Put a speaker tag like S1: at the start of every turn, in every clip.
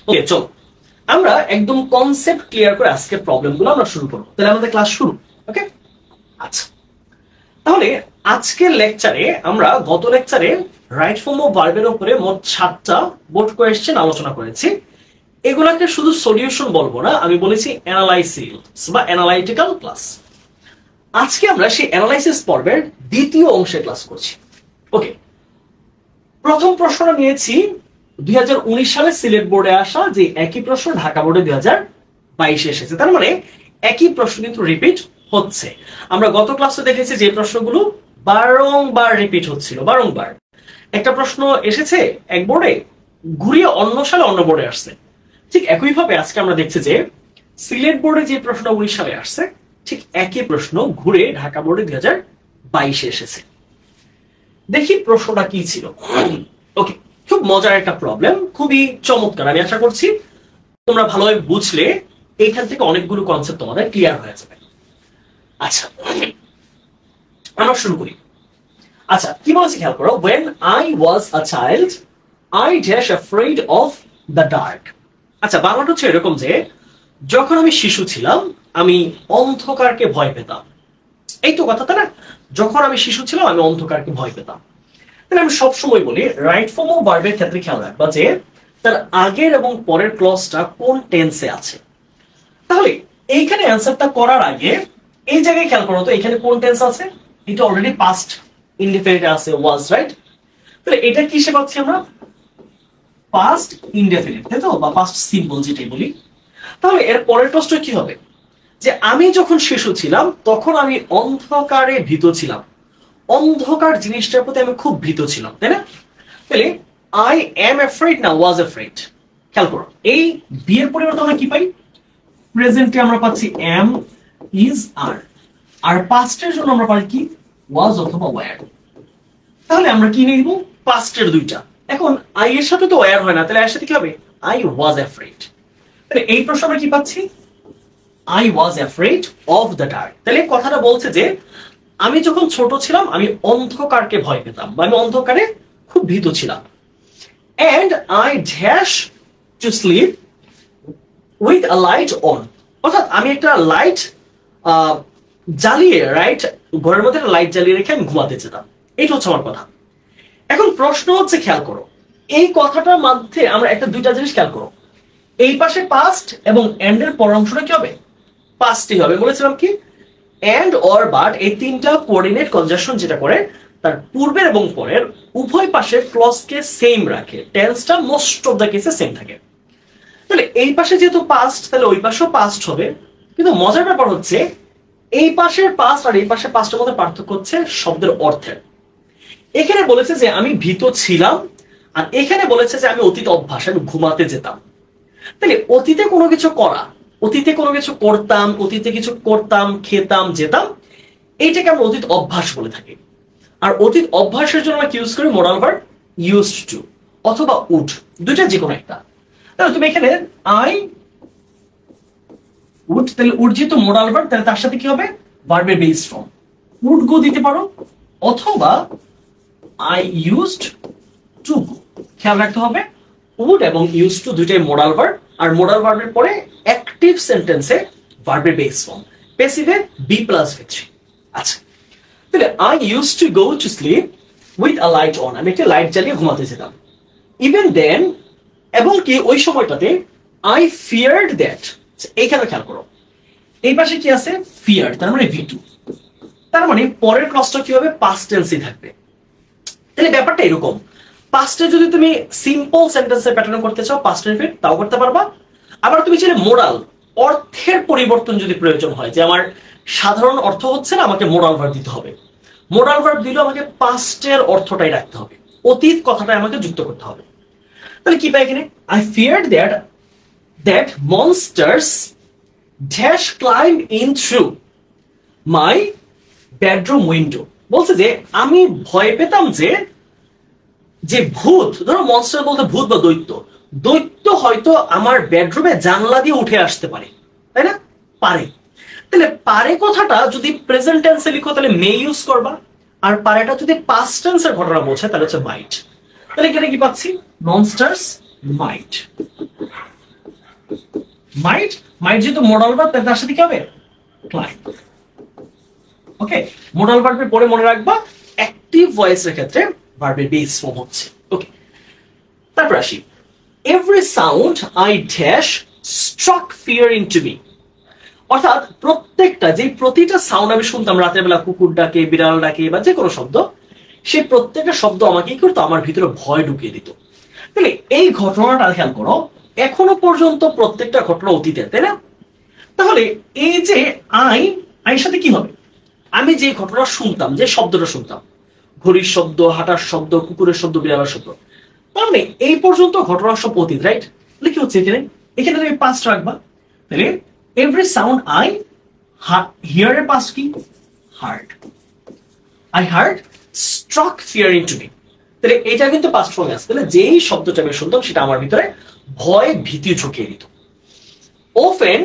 S1: ওকে, চলো আমরা একদম কনসেপ্ট ক্লিয়ার করে আজকের প্রবলেমগুলো আমরা শুরু করবো। তাহলে আমাদের ক্লাস শুরু। ওকে, আচ্ছা, তাহলে আজকের লেকচারে আমরা গত লেকচারে রাইট ফর্ম অফ ভার্বের উপরে মোট 7টা বোর্ড কোয়েশ্চেন আলোচনা করেছি। এগুলাকে শুধু সলিউশন বলবো না, আমি বলেছি অ্যানালাইসিস বা অ্যানালাইটিক্যাল ক্লাস। আজকে আমরা সেই অ্যানালাইসিস পর্বের দ্বিতীয় অংশে ক্লাস করছি। ওকে, প্রথম প্রশ্নটা নিয়েছি 2019 সালে সিলেট বোর্ডে আসা, যে একই প্রশ্ন ঢাকা বোর্ডে 2022 এসেছে। তার মানে একই প্রশ্ন কিন্তু রিপিট হচ্ছে। আমরা গত ক্লাসে দেখেছি যে প্রশ্নগুলো বারংবার রিপিট হচ্ছিল, বারংবার একটা প্রশ্ন এসেছে এক বোর্ডে, ঘুরিয়ে অন্য সালে অন্য বোর্ডে আসছে। ঠিক একইভাবে আজকে আমরা দেখছি যে সিলেট বোর্ডে যে প্রশ্ন 19 সালে আসছে, ঠিক একই প্রশ্ন ঘুরে ঢাকা বোর্ডে 2022 এসেছে। দেখি প্রশ্নটা কি ছিল। ওকে, খুব মজার একটা প্রবলেম, খুবই চমৎকার। আমি আশা করছি তোমরা ভালোভাবে বুঝলে এইখান থেকে অনেকগুলো কনসেপ্ট তোমাদের ক্লিয়ার হয়ে যাবে। আচ্ছা, আমরা শুরু করি। আচ্ছা, কি বলছি খেয়াল করো। when I was a child I dash afraid of the dark। আচ্ছা, বাংলাটা হচ্ছে এরকম যে যখন আমি শিশু ছিলাম আমি অন্ধকারকে ভয় পেতাম। এই তো কথা, তাই না? যখন আমি শিশু ছিলাম আমি অন্ধকারকে ভয় পেতাম। তাহলে আমি সবসময় বলি রাইট ফর্ম অফ ভার্বের ক্ষেত্রে খেয়াল রাখবা যে তার আগের এবং পরের ক্লজটা কোন টেন্সে আছে। তাহলে এইখানে অ্যান্সারটা করার আগে এই জায়গায় খেয়াল করো তো, এখানে কোন টেন্স আছে? এটা অলরেডি পাস্ট ইনডেফিনিট আছে, ওয়াজ, রাইট? তাহলে এটা কিসে পাচ্ছি আমরা? পাস্ট ইনডেফিনিট, তাই তো, বা পাস্ট সিম্পল যেটাই বলি। তাহলে এর পরের প্রশ্ন কি হবে? যে আমি যখন শিশু ছিলাম তখন আমি অন্ধকারে ভীত ছিলাম। অন্ধকার জিনিসটার প্রতি আমি খুব ভীত ছিলাম, তাই না? তাহলে আই এম অ্যাফ্রেড না ওয়াজ অ্যাফ্রেড? খেয়াল করো, এই বি এর পরিবর্তে আমরা কি পাই? প্রেজেন্টে আমরা পাচ্ছি এম, ইজ, আর। আর পাস্টের জন্য আমরা পাই কি? ওয়াজ অথবা ওয়্যার। তাহলে আমরা কি নিব? পাস্টের দুইটা। এখন আই এর সাথে তো ওয়্যার হয় না, তাহলে এর সাথে কি হবে? I was afraid. তাহলে এই প্রশ্ন আমরা কি পাচ্ছি? I was afraid of the dark। তাহলে কথাটা বলছে যে আমি যখন ছোট ছিলাম আমি অন্ধকারকে ভয় পেতাম, বা আমি অন্ধকারে খুব ভীত ছিলাম। And I dash to sleep with a light on। অর্থাৎ আমি একটা লাইট জ্বালিয়ে, রাইট, ঘরের মধ্যে একটা লাইট জ্বালিয়ে রেখে আমি ঘুমাতে যেতাম। এইটা হচ্ছে আমার কথা। এখন প্রশ্ন হচ্ছে, খেয়াল করো এই কথাটার মধ্যে আমরা একটা দুইটা জিনিস খেয়াল করো। এই পাশে পাস্ট এবং এন্ড এর পর অংশটা কি হবে? পাস্টই হবে। বলেছিলাম কি? এন্ড, অর, বাট, এই তিনটা কোঅর্ডিনেট কনজাংশন যেটা করে তার পূর্বের এবং পরের উভয় পাশে ক্লজকে সেম রাখে, টেন্সটা মোস্ট অফ দ্য কেসে সেম থাকে। তাহলে এই পাশে যেহেতু পাস্ট, তাহলে ওই পাশেও পাস্ট হবে। কিন্তু মজার ব্যাপার হচ্ছে এই পাশের পাস্ট আর এই পাশের পাস্টের মধ্যে পার্থক্য হচ্ছে শব্দের অর্থের। এখানে বলেছে যে আমি ভীত ছিলাম, আর এখানে বলেছে যে আমি অতীত অভ্যাস, আমি ঘুমাতে যেতাম। তাহলে অতীতে কোনো কিছু করা, অতীতে কোনো কিছু করতাম, অতীতে কিছু করতাম, খেতাম, যেতাম, এইটাকে আমরা অতীত অভ্যাস বলে থাকি। আর অতীত অভ্যাসের জন্য আমরা ইউজ করি মোডাল ভার্ব ইউজড টু অথবা উড, দুইটা যে কোনো একটা। তাহলে তুমি এখানে আই উড, তাহলে উড যেহেতু মোডাল ভার্ব, তাহলে তার সাথে কি হবে? ভার্বের বেস ফর্ম উড গো দিতে পারো, অথবা আই ইউজড টু গো। খেয়াল রাখতে হবে উড এবং ইউজ টু দুইটাই মোডাল ভার্ব, আর মোডাল ভার্বের পরে অ্যাক্টিভ সেন্টেন্সে ভার্বের বেস ফর্ম, প্যাসিভে বি প্লাস ভি থ্রি। আচ্ছা, তাহলে I use to go to sleep with a light on, আমি একটা লাইট জ্বালিয়ে ঘুমাতে যেতাম। ইভেন দেন, এবং কি ওই সময়টাতে আই ফিয়ার্ড দ্যাট। এইখানে খেয়াল করো এই পাশে কি আছে? ফিয়ার্ড, তার মানে ভি টু। তার মানে পরের ক্লজটা কি হবে? পাস্ট টেন্সই থাকবে। তাহলে ব্যাপারটা এরকম, পাস্টে যদি তুমি সিম্পল সেন্টেন্সের প্যাটার্ন করতে চাও পাস্ট রিপিট তাও করতে পারবা। আবার তুমি চাইলে মোডাল অর্থের পরিবর্তন যদি প্রয়োজন হয়, যে আমার সাধারণ অর্থ হচ্ছে না, আমাকে মোডাল ভার্ব দিতে হবে, মোডাল ভার্ব দিলেও আমাকে পাস্টের অর্থটাই রাখতে হবে, অতীত কথাটাই আমাকে যুক্ত করতে হবে। তাহলে কি পাই এখানে? I feared that monsters dash climb in through my bedroom window. বলছে যে আমি ভয় পেতাম যে ভূত, ধরো মনস্টার বলতে ভূত বা দৈত্য, দৈত্য হয়তো আমার বেডরুমে জানলা দিয়ে উঠে আসতে পারে, তাই না? পারে। তাহলে পারে কথাটা যদি প্রেজেন্ট টেন্সে লিখো তাহলে মে ইউজ করবা, আর পারেটা যদি পাস্ট টেন্সের ঘটনা বোঝায় তাহলে হচ্ছে মাইট। তাহলে এখানে কি পাচ্ছি? মনস্টার্স মাইট। মাইট, মাইট যেহেতু মডাল ভার্ব তার সাথে কি হবে? ক্লাইম্ব। ওকে, মডাল ভার্বের পরে মনে রাখবা অ্যাক্টিভ ভয়েসের ক্ষেত্রে ভার্বের বেস ফর্ম হচ্ছে। ওকে, তারপর আসি, every sound I dash struck fear into me. অর্থাৎ প্রতিটা সাউন্ড আমি শুনতাম রাতের বেলা, কুকুর ডাকে, বিড়াল ডাকে বা যে কোনো শব্দ, সেই প্রত্যেকটা শব্দ আমাকে কি করতো? আমার ভিতরে ভয় ঢুকিয়ে দিত। তাহলে এই ঘটনাটা খেয়াল করো, এখনো পর্যন্ত প্রত্যেকটা ঘটনা অতীতের, তাই না? তাহলে এই যে আইয়ের সাথে কি হবে? আমি যে ঘটনা শুনতাম, যে শব্দটা শুনতাম, ঘড়ির শব্দ, হাঁটার শব্দ, কুকুরের শব্দ, বিড়ালের শব্দ, তার মানে এই পর্যন্ত ঘটনা সব অতীত, রাইট? তাহলে কি হচ্ছে এখানে? এখানে তুমি পাস্ট রাখবা। তাহলে এভরি সাউন্ড আই হিয়ার এর পাস্ট কি? Heard. I heard struck fear into me. তাহলে এটা কিন্তু পাস্ট ফর্মে আসছে। তাহলে যেই শব্দটা আমি শুনতাম সেটা আমার ভিতরে ভয়, ভীতি ঢুকিয়ে দিত। often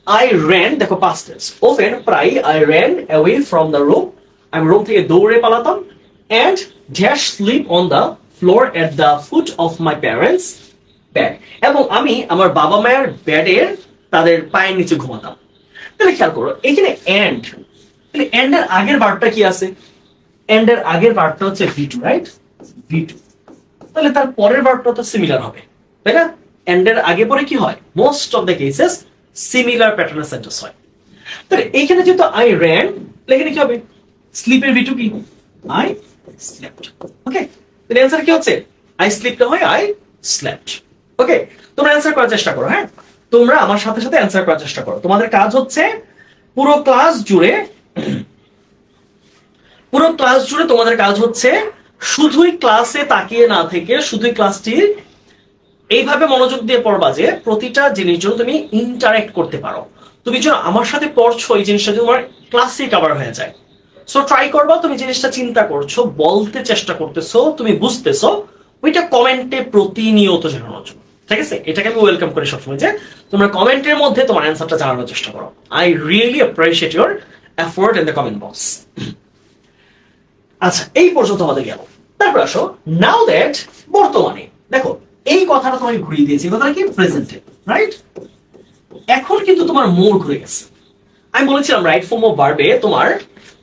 S1: I ran, দেখো past tense, often প্রায় I ran away from the room, আমি রুম থেকে দৌড়ে পালাতাম, and dash sleep on the floor at the foot of my parents bed, এবং আমি আমার বাবা মায়ের বেডের তাদের পায়ের নিচে ঘুমাতাম। তাহলে খেয়াল করো এখানে and, তাহলে and এর আগের ভার্বটা কি আছে? and এর আগের ভার্বটা হচ্ছে V2, রাইট? V2, তাহলে তার পরের ভার্বটা তো সিমিলার হবে, তাই না? and এর আগে পরে কি হয়? Most of the cases similar প্যাটার্নের সেন্টেন্স হয়। তাহলে এইখানে যেহেতু আই র্যান, এখানে কি হবে? স্লিপের V2 কি? I slept. ওকে, তাহলে অ্যানসার কি হচ্ছে? আই স্লিপ না হয় আই স্লেপ্ট। ওকে, তোমরা অ্যানসার করার চেষ্টা করো। হ্যাঁ, তোমরা আমার সাথে সাথে অ্যানসার করার চেষ্টা করো। তোমাদের কাজ হচ্ছে পুরো ক্লাস জুড়ে তোমাদের কাজ হচ্ছে শুধুই ক্লাসে তাকিয়ে না থেকে শুধুই ক্লাসটি এইভাবে মনোযোগ দিয়ে পড়বা যে প্রতিটা জিনিস যেন তুমি ইন্টারেক্ট করতে পারো। তুমি যেন আমার সাথে পড়ছো, এই জিনিসটা তোমার ক্লাসে কভার হয়ে যায়। সো ট্রাই করবা, তুমি জিনিসটা চিন্তা করছো, বলতে চেষ্টা করতেছো, তুমি বুঝতেছো, ওইটা কমেন্টে প্রতিনিয়ত জানানোর জন্য। ঠিক আছে, এটাকে আমি ওয়েলকাম করি সবসময় যে তোমরা কমেন্টের মধ্যে তোমার অ্যান্সারটা জানানোর চেষ্টা করো। I really appreciate your effort in the comment box. আচ্ছা, এই পর্যন্ত আমাদের গেল। তারপর আসো নাও দ্যাট, বর্তমানে। দেখো এই কথাটা তোমাকে ঘুরিয়ে দিয়েছি, কথাটা কি? প্রেজেন্টে, রাইট? এখন কিন্তু তোমার মোড় ঘুরে গেছে। আমি বলেছিলাম রাইট ফর্ম অফ ভার্বে তোমার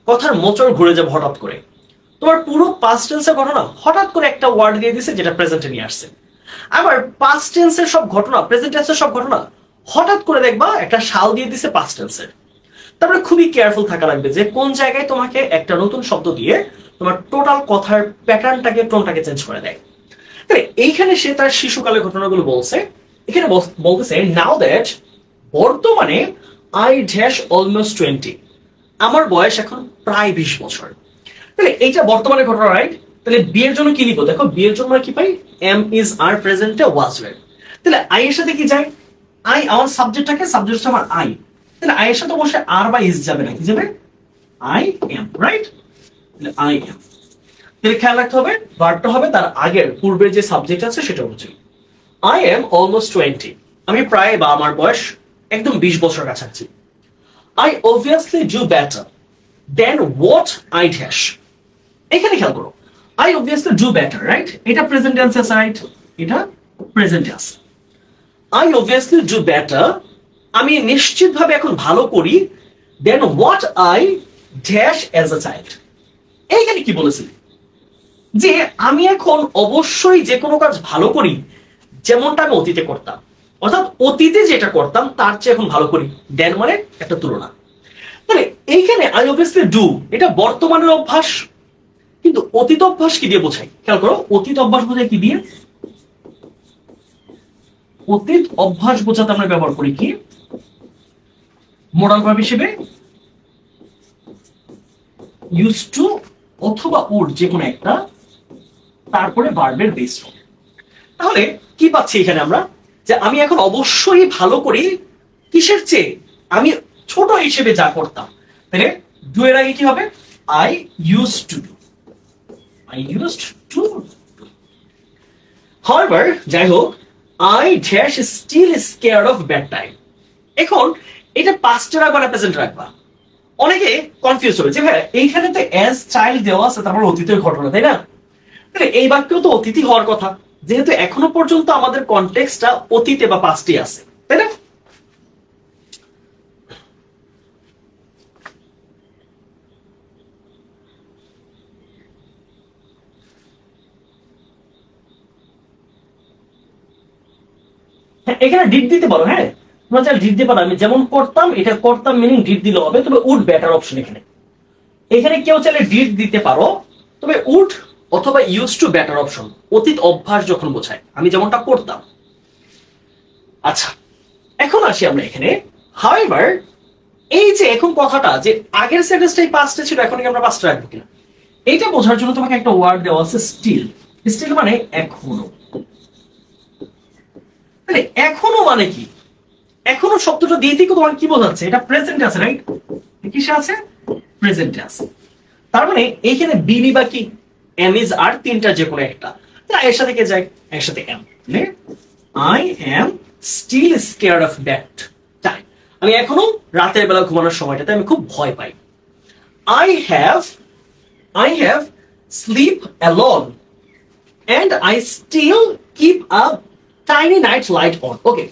S1: কথার মোচড় ঘুরে যাবে হঠাৎ করে। তোমার পুরো পাস্ট টেন্সের ঘটনা হঠাৎ করে একটা ওয়ার্ড দিয়ে দিছে যেটা প্রেজেন্টে নিয়ে আসছে। আবার পাস্ট টেন্সের সব ঘটনা, প্রেজেন্ট টেন্সের সব ঘটনা হঠাৎ করে দেখবা একটা সাল দিয়ে দিছে পাস্ট টেন্সের। তারপরে খুবই কেয়ারফুল থাকা লাগবে যে কোন জায়গায় তোমাকে একটা নতুন শব্দ দিয়ে তোমার টোটাল কথার প্যাটার্নটাকে, টোনটাকে চেঞ্জ করে দেয়। এইখানে সে তার শিশুকালের ঘটনাগুলো বলছে। এখানে বলতেছে নাও দ্যাট, বর্তমানে আই ড্যাশ অলমোস্ট 20, আমার বয়স এখন প্রায় 20 বছর। তাহলে এইটা বর্তমানের ঘটনা, রাইট? তাহলে বিয়ের জন্য কি লিখবো? দেখো বিয়ের জন্য কি পাই? এম ইজ আর প্রেজেন্টে ওয়াজ ওয়্যার। তাহলে আই এর সাথে কি যায়? আই আমার সাবজেক্টটাকে, সাবজেক্ট হচ্ছে আমার আই, তাহলে আই এর সাথে বসে আর বা ইজ যাবে না, কি যাবে? I am, right? তাহলে আই এম। তাহলে খেয়াল রাখতে হবে ভার্বটা হবে তার আগের, পূর্বের যে সাবজেক্ট আছে সেটা হচ্ছে আই এম অলমোস্ট 20, আমি প্রায় বা আমার বয়স একদম 20 বছর কাছাকাছি। I obviously do better than what I dash. এখানে খেয়াল করো I obviously do better, right? এটা প্রেজেন্ট টেন্স আছে, রাইট? এটা present tense. I obviously do better, আমি নিশ্চিতভাবে এখন ভালো করি, than what I dash as a child. এইখানে কি বলেছি? যে আমি এখন অবশ্যই যে কোনো কাজ ভালো করি যেমনটা আমি অতীতে করতাম, অর্থাৎ অতীতে যেটা করতাম তার চেয়ে এখন ভালো করি। দেন মানে একটা তুলনা। তাহলে এইখানে আই অবভিয়াসলি ডু, এটা বর্তমানের অভ্যাস, কিন্তু অতীত অভ্যাস কি দিয়ে বোঝাই? খেয়াল করো, অতীত অভ্যাস বোঝায় কি দিয়ে? অতীত অভ্যাস বোঝাতে আমরা ব্যবহার করি কি? মডাল ভার্ব হিসেবে ইউজ টু অথবা উড, যে কোনো একটা, তারপরে ভার্বের বেস ফর্ম। তাহলে কি পাচ্ছি এখানে আমরা? যে আমি এখন অবশ্যই ভালো করি কিসের চেয়ে? আমি ছোট হিসেবে যা করতাম। তাহলে ডু এর আগে কি হবে? I use to do, I used to do. However, যাই হোক, I dash still scared of bad time. এখন এটা পাস্টের আগে প্রেজেন্ট রাখবা। অনেকে কনফিউজ হবে যে ভাই এইখানে তো অ্যাজ চাইল্ড দেওয়া আছে, তারপর অতীতের ঘটনা, তাই না? তাহলে এই বাক্যেও তো অতীতই হওয়ার কথা, যেহেতু এখনো পর্যন্ত আমাদের কনটেক্সটটা অতীতে বা পাস্টে আছে, তাই না? হ্যাঁ, এখানে ডিড দিতে পারো। হ্যাঁ, তোমরা চাইলে ডিড দিতে পারো। আমি যেমন করতাম, এটা করতাম মিনিং ডিড দিলে হবে, তবে উড বেটার অপশন এখানে। এখানে কেউ চাইলে ডিড দিতে পারো, তবে উড অথবা ইউজ টু বেটার অপশন, অতীত অভ্যাস যখন বোঝায়, আমি যেমনটা করতাম। আচ্ছা, এখন আসি আমরা এখানে। হাউএভার, এই যে এখন কথাটা যে আগের সেন্টেন্সটাই পাস্টে ছিল, এখন কি আমরা পাস্টে রাখবো কিনা, এইটা বোঝার জন্য তোমাকে একটা ওয়ার্ড দেওয়া আছে স্টিল। স্টিল মানে এখনো। তাহলে এখনো মানে কি? এখনো শব্দটা দিয়ে থেকে তোমার কি বোঝাচ্ছে? এটা প্রেজেন্টে আছে, রাইট? কিসে আছে? প্রেজেন্টে আছে। তার মানে এইখানে বিবি বা কি এম ইজ আর তিনটা যে কোনো একটা, তাহলে এর সাথে কে যায়? এর সাথে am. I am still scared of that time. আমি এখনো রাতের বেলা ঘুমানোর সময়টাতে আমি খুব ভয় পাই। I have sleep alone and I still keep a tiny night light on. Okay,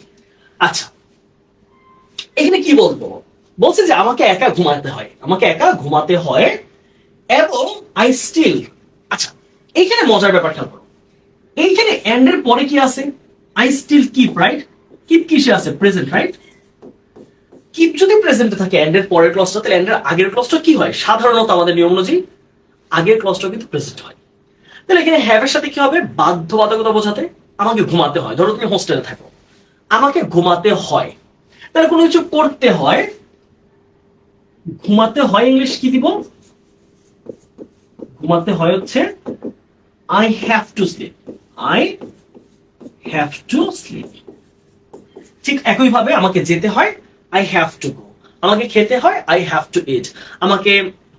S1: আচ্ছা, এখানে কি বলবো? বলছে যে আমাকে একা ঘুমাতে হয়, আমাকে একা ঘুমাতে হয় এবং আই স্টিল। আচ্ছা, এইখানে মজার ব্যাপার খেয়াল করো। এইখানে এন্ড এর পরে কি আছে? I still keep, right? Keep কিসে আছে? Present, right? কিপ যদি প্রেজেন্টে থাকে এন্ড এর পরের ক্লজটা, তাহলে এন্ড এর আগের ক্লজটা কি হয়? সাধারণত আমাদের নিয়ম অনুযায়ী আগের ক্লজটা কিন্তু প্রেজেন্ট হয়। তাহলে এখানে হ্যাভ এর সাথে কি হবে? বাধ্যবাধকতা বোঝাতে আমাকে ঘুমাতে হয়। ধরো তুমি হোস্টেলে থাকো, আমাকে ঘুমাতে হয়, তাহলে কোনো কিছু করতে হয়। ঘুমাতে হয় ইংলিশ কি দিব? ঘুমাতে হয় হচ্ছে I have to sleep. I have to sleep. ঠিক একইভাবে আমাকে যেতে হয়, আই হ্যাভ টু গো। আমাকে খেতে হয়, আই হ্যাভ টু ইট। আমাকে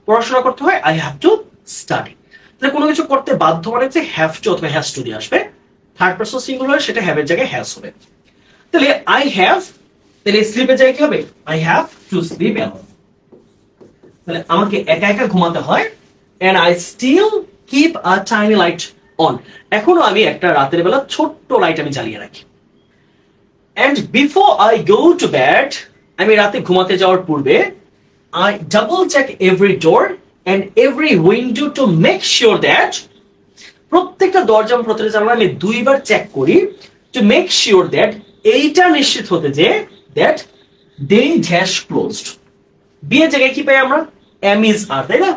S1: পড়াশোনা করতে হয়, আই হ্যাভ টু স্টাডি। তাহলে কোনো কিছু করতে বাধ্য মানে যে হ্যাভ টু অথবা হ্যাজ টু দিয়ে আসবে। থার্ড পারসন সিঙ্গুলার, সেটা হ্যাভ এর জায়গায় হ্যাজ হবে। তাহলে আই হ্যাভ, তাহলে স্লিপের জায়গায় কি হবে? I have to sleep alone. তাহলে আমাকে একা একা ঘুমাতে হয় and I still keep a tiny light on. এখনো আমি একটা রাতের বেলা ছোট্ট লাইট আমি জ্বালিয়ে রাখি। And before I go to bed, আমি রাতে ঘুমাতে যাওয়ার পূর্বে I double check every door and every window to make sure that, প্রত্যেকটা দরজা এবং প্রত্যেকটা জানালা আমি দুইবার চেক করি, to make sure that, এইটা নিশ্চিত হতে যে that they dash closed। বিয়ের জায়গায় কি পাই আমরা? am is are, তাই না?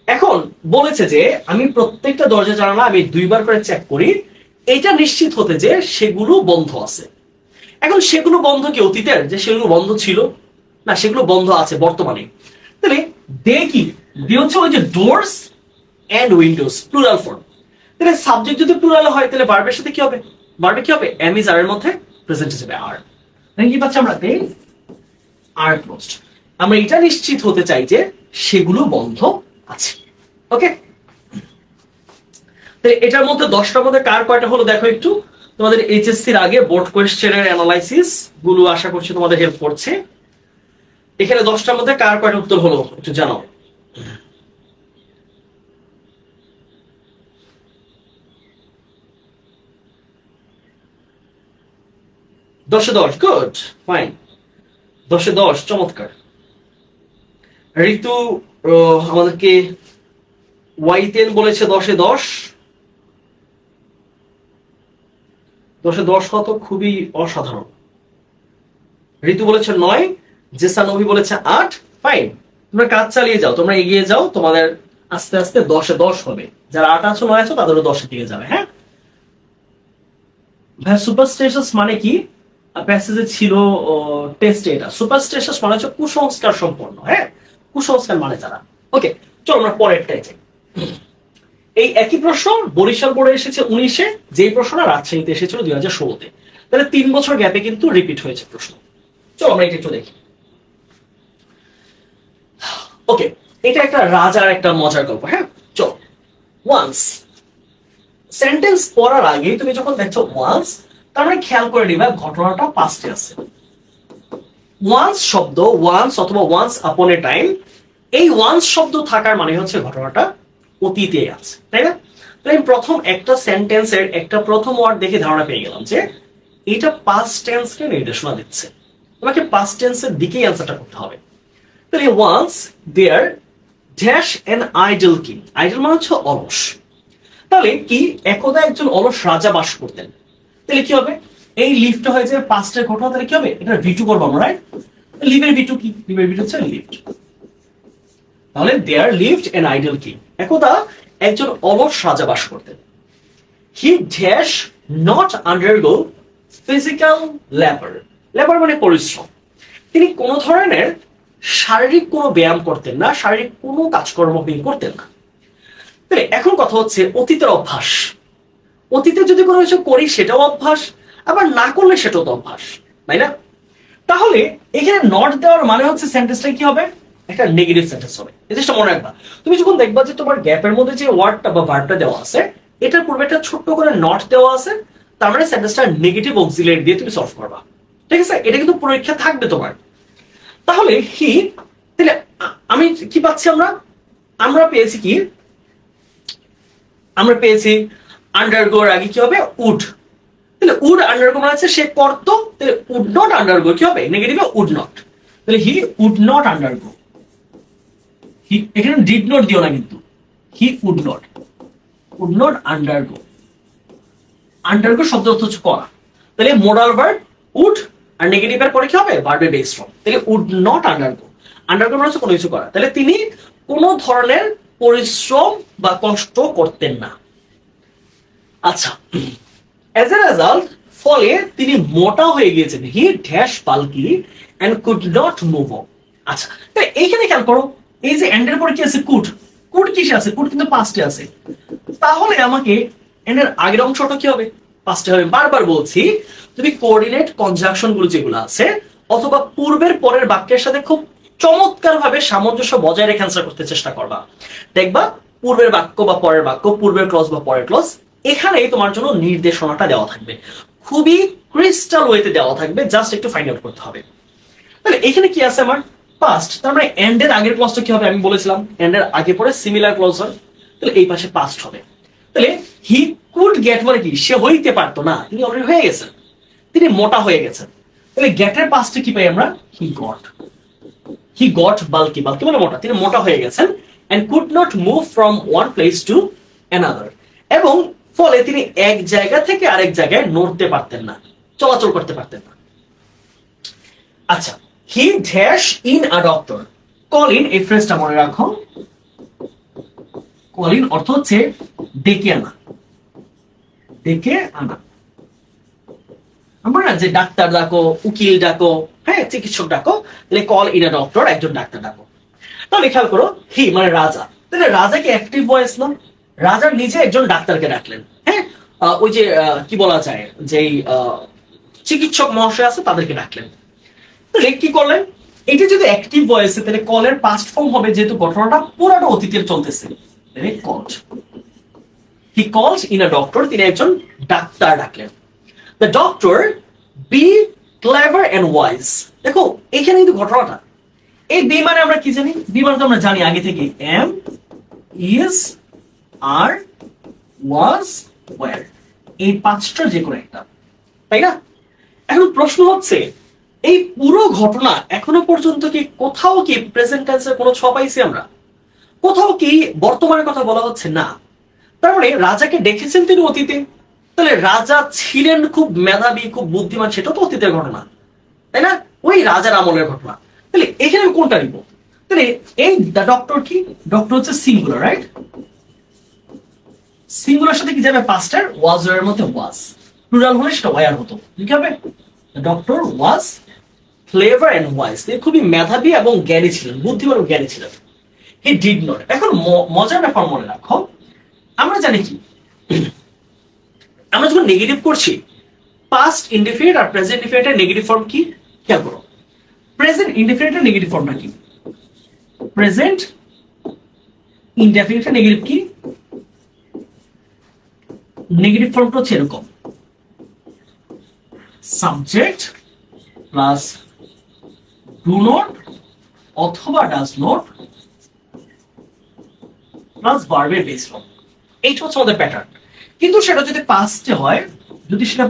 S1: এখন বলেছে যে আমি প্রত্যেকটা দরজা জানালা আমি দুইবার করে চেক করি, এটা নিশ্চিত হতে যে সেগুলো বন্ধ আছে। এখন সেগুলো বন্ধ কি অতীতের, যে সেগুলো বন্ধ ছিল? না, সেগুলো বন্ধ আছে বর্তমানে। তাহলে দে কি? দে হচ্ছে ওই যে doors and windows, plural form. তাহলে সাবজেক্ট যদি প্লুরাল হয়, তাহলে ভার্বের সাথে কি হবে? ভার্বে কি হবে? এম ইজ আর এর মধ্যে প্রেজেন্ট হিসেবে আর। তাহলে কি পাচ্ছি আমরা? দে আর ক্লোজড। আমরা এটা নিশ্চিত হতে চাই যে সেগুলো বন্ধ আছে। ওকে, তাহলে এটার মধ্যে 10টার মধ্যে কার কয়টা হলো দেখো একটু। তোমাদের এইচএসসির আগে বোর্ড কোয়েশ্চেনের অ্যানালাইসিস গুলো আশা করছি তোমাদের হেল্প করছে। এখানে 10টার মধ্যে কার কয়টা উত্তর হলো একটু জানাও। দশে 10, গুড, ফাইন। 10এ 10, চমৎকার। ঋতু আমাদেরকে ওয়াইতেন বলেছে 10এ 10। 10এ 10 হওয়া তো খুবই অসাধারণ। ঋতু বলেছে 9, জেসানভি বলেছে 8। ফাইন, তোমরা কাজ চালিয়ে যাও, তোমরা এগিয়ে যাও, তোমাদের আস্তে আস্তে 10এ 10 হবে। যারা 8 আছো 9 আছো তাদেরও 10এর দিকে যাবে। হ্যাঁ ভাই, সুপারস্টিশিয়াস মানে কি? প্যাসেজে ছিল টেস্টে এটা। সুপারস্টিশিয়াস মানে হচ্ছে কুসংস্কার সম্পন্ন। হ্যাঁ, কুসংস্কার মানে যারা। ওকে, চলো আমরা পরেরটাই যাই। এই একই প্রশ্ন বরিশাল বোর্ডে এসেছে 19-এ, যেই প্রশ্নটা রাজশাহীতে এসেছিল 2016-তে। তাহলে 3 বছর গ্যাপে কিন্তু রিপিট হয়েছে প্রশ্ন। চলো আমরা এটা একটু দেখি। ওকে, এটা একটা রাজার একটা মজার গল্প। হ্যাঁ চলো। ওয়ান্স, সেন্টেন্স পড়ার আগে তুমি যখন দেখছো ওয়ান্স, তার মানে খেয়াল করে নিবা ঘটনাটা পাস্টে আছে। ওয়ান্স শব্দ, ওয়ান্স অথবা ওয়ান্স আপন এ টাইম, এই ওয়ান্স শব্দ থাকার মানে হচ্ছে ঘটনাটা অতীতে আছে, তাই না? তো আমি প্রথম একটা সেন্টেন্সের একটা প্রথম ওয়ার্ড দেখে ধারণা পেয়ে গেলাম যে এটা পাস্ট টেন্সকে নির্দেশনা দিচ্ছে। তোমাকে পাস্ট টেন্সের দিকেই অ্যান্সারটা করতে হবে। তাহলে once there dash an idle king. Idle মানে হচ্ছে অলস। তাহলে কি একদা একজন অলস রাজা বাস করতেন। তাহলে কি হবে? এই লিফট হয়ে যে পাস্টের ঘটনা, তাহলে কি হবে? এটা V2 করবো আমরা, রাইট? লিভের V2 কি? লিভের V2 হচ্ছে লিফট। তাহলে there lived an idle king, একদা একজন অলস রাজা বাস করতেন। He dash not undergo physical labour, labour মানে পরিশ্রম। তিনি কোন ধরনের শারীরিক কোনো ব্যায়াম করতেন না, শারীরিক কোনো কাজকর্ম তিনি করতেন না। তাহলে এখন কথা হচ্ছে অতীতের অভ্যাস। অতীতে যদি কোনো কিছু করি সেটাও অভ্যাস, আবার না করলে সেটাও তো অভ্যাস, তাই না? তাহলে এখানে নট দেওয়ার মানে হচ্ছে সেন্টেন্সটা কি হবে? একটা নেগেটিভ সেন্টেন্স হবে। এই জিনিসটা মনে রাখবা। তুমি যখন দেখবা যে তোমার গ্যাপের মধ্যে যে ওয়ার্ডটা বা ভার্বটা দেওয়া আছে, এটার পূর্বে একটা ছোট্ট করে নট দেওয়া আছে, তার মানে সেন্টেন্সটা নেগেটিভ অক্সিলারি দিয়ে তুমি সলভ করবা, ঠিক আছে? এটা কিন্তু পরীক্ষা থাকবে তোমার। তাহলে হি, তাহলে আমি কি পাচ্ছি? আমরা পেয়েছি কি? আমরা পেয়েছি আন্ডারগোর আগে কি হবে? উড। তাহলে উড আন্ডারগো মানে আছে সে করতো, তাহলে উড নট আন্ডারগো কি হবে? নেগেটিভে উড নট। তাহলে he would not undergo. He এখানে ডিড নট দিও না কিন্তু, he would not undergo. Undergo শব্দ অর্থ হচ্ছে করা। তাহলে মোডাল ভার্ব উড, আর নেগেটিভের পরে কি হবে? ভার্বের বেস ফর্ম। তাহলে উড নট আন্ডারগো, আন্ডারগো মানে হচ্ছে কোনো কিছু করা। তাহলে তিনি কোনো ধরনের পরিশ্রম বা কষ্ট করতেন না। আচ্ছা, অ্যাজ এ রেজাল্ট, ফলে তিনি মোটা হয়ে গিয়েছেন। He dash bulky and could not move on. আচ্ছা, তাহলে এইখানে খেয়াল করো, এই যে এন্ডের পরে কি আছে? কুড। কুড কিসে আছে? কুড কিন্তু পাস্টে আছে। তাহলে আমাকে এন্ডের আগের অংশটা কি হবে? পাস্টে হবে। বারবার বলছি, তুমি কোঅর্ডিনেট কনজাংশন গুলো যেগুলো আছে, অথবা পূর্বের পরের বাক্যের সাথে খুব চমৎকার ভাবে সামঞ্জস্য বজায় রেখে অ্যান্সার করতে চেষ্টা করবা। দেখবা পূর্বের বাক্য বা পরের বাক্য, পূর্বের ক্লজ বা পরের ক্লজ, এখানেই তোমার জন্য নির্দেশনাটা দেওয়া থাকবে, খুবই ক্রিস্টাল ওয়েতে দেওয়া থাকবে, জাস্ট একটু ফাইন্ড আউট করতে হবে। তাহলে এখানে কি আছে? আমার পাস্ট, তার মানে এন্ড এর আগের ক্লজটা কি হবে? আমি বলেছিলাম এন্ড এর আগে পরে সিমিলার ক্লজ হয়, তাহলে এই পাশে পাস্ট হবে। তাহলে হি কুড গেট মানে কি? সে হইতে পারতো না, তিনি অলরেডি হয়ে গেছেন, তিনি মোটা হয়ে গেছেন। তাহলে গেটের পাস্টে কি পাই আমরা? হি গট বাল্কি, বাল্কি মানে মোটা, তিনি মোটা হয়ে গেছেন। And could not move from one place to another, এবং ফলে তিনি এক জায়গা থেকে আরেক জায়গায় নড়তে পারতেন না, চলাচল করতে পারতেন না। আচ্ছা, he dash in a doctor. Call in, এই ফ্রেজটা মনে রাখো। কল ইন অর্থ হচ্ছে ডেকে আনা, ডেকে আনা। আমরা না যে ডাক্তার ডাকো, উকিল ডাকো, হ্যাঁ, চিকিৎসক ডাকো, তাহলে কল ইন আ ডক্টর, একজন ডাক্তার ডাকো। তাহলে খেয়াল করো, হি মানে রাজা, তাহলে রাজা কি অ্যাক্টিভ ভয়েস না? রাজা নিজে একজন ডাক্তারকে ডাকলেন, হ্যাঁ, ওই যে কি বলা যায়, যে চিকিৎসক মহাশয় আছে তাদেরকে ডাকলেন। তাহলে কি করলেন? এটা যদি অ্যাক্টিভ ভয়েসে, তাহলে কলের পাস্ট ফর্ম হবে, যেহেতু ঘটনাটা পুরাটা অতীতের চলতেছে। Called, he called in a doctor, তিনি একজন ডাক্তার ডাকলেন। The doctor be clever and wise. দেখো এখানে কিন্তু ঘটনাটা, এই বি মানে আমরা কি জানি? বি মানে তো আমরা জানি আগে থেকে, am, is, are, was, were, এই পাঁচটা যে কোনো একটা, তাই না? এখন প্রশ্ন হচ্ছে, এই পুরো ঘটনা এখনো পর্যন্ত কি কোথাও কি প্রেজেন্ট টেন্সের কোনো ছ পাইছি আমরা? কোথাও কি বর্তমানের কথা বলা হচ্ছে না। তার মানে রাজাকে দেখেছেন তিনি অতীতে, তাহলে রাজা ছিলেন খুব মেধাবী, খুব বুদ্ধিমান, সেটা তো অতীতের ঘটনা, তাই না? ওই রাজার আমলের ঘটনা। তাহলে এখানে আমি কোনটা নিব? তাহলে এই দ্য ডক্টর কি? ডক্টর হচ্ছে সিঙ্গুলার, রাইট? সিঙ্গুলার সাথে কি যাবে? পাস্টার ওয়াজ এর মধ্যে ওয়াজ, প্লুরাল হলে সেটা ওয়ার হতো, কি হবে? Doctor was clever and wise, তিনি খুবই মেধাবী এবং জ্ঞানী ছিলেন, বুদ্ধিমান এবং জ্ঞানী ছিলেন। He did not. এখন মজার ব্যাপার মনে রাখো, আমরা জানি কি, আমরা যখন নেগেটিভ করছি, পাস্ট ইনডেফিনিট আর প্রেজেন্ট ইনডেফিনিটের নেগেটিভ ফর্ম কি? খেয়াল করো, প্রেজেন্ট ইনডেফিনিটের নেগেটিভ ফর্মটা কি? প্রেজেন্ট ইনডেফিনিটের নেগেটিভ কি? নেগেটিভ ফর্মটা হচ্ছে এরকম, সাবজেক্ট প্লাস ডু নট অথবা ডাজ নট প্লাস ভার্বের বেস ফর্ম। এইটা হচ্ছে আমাদের প্যাটার্ন। কিন্তু সেটা যদি পাস্টে হয়, যদি সেটা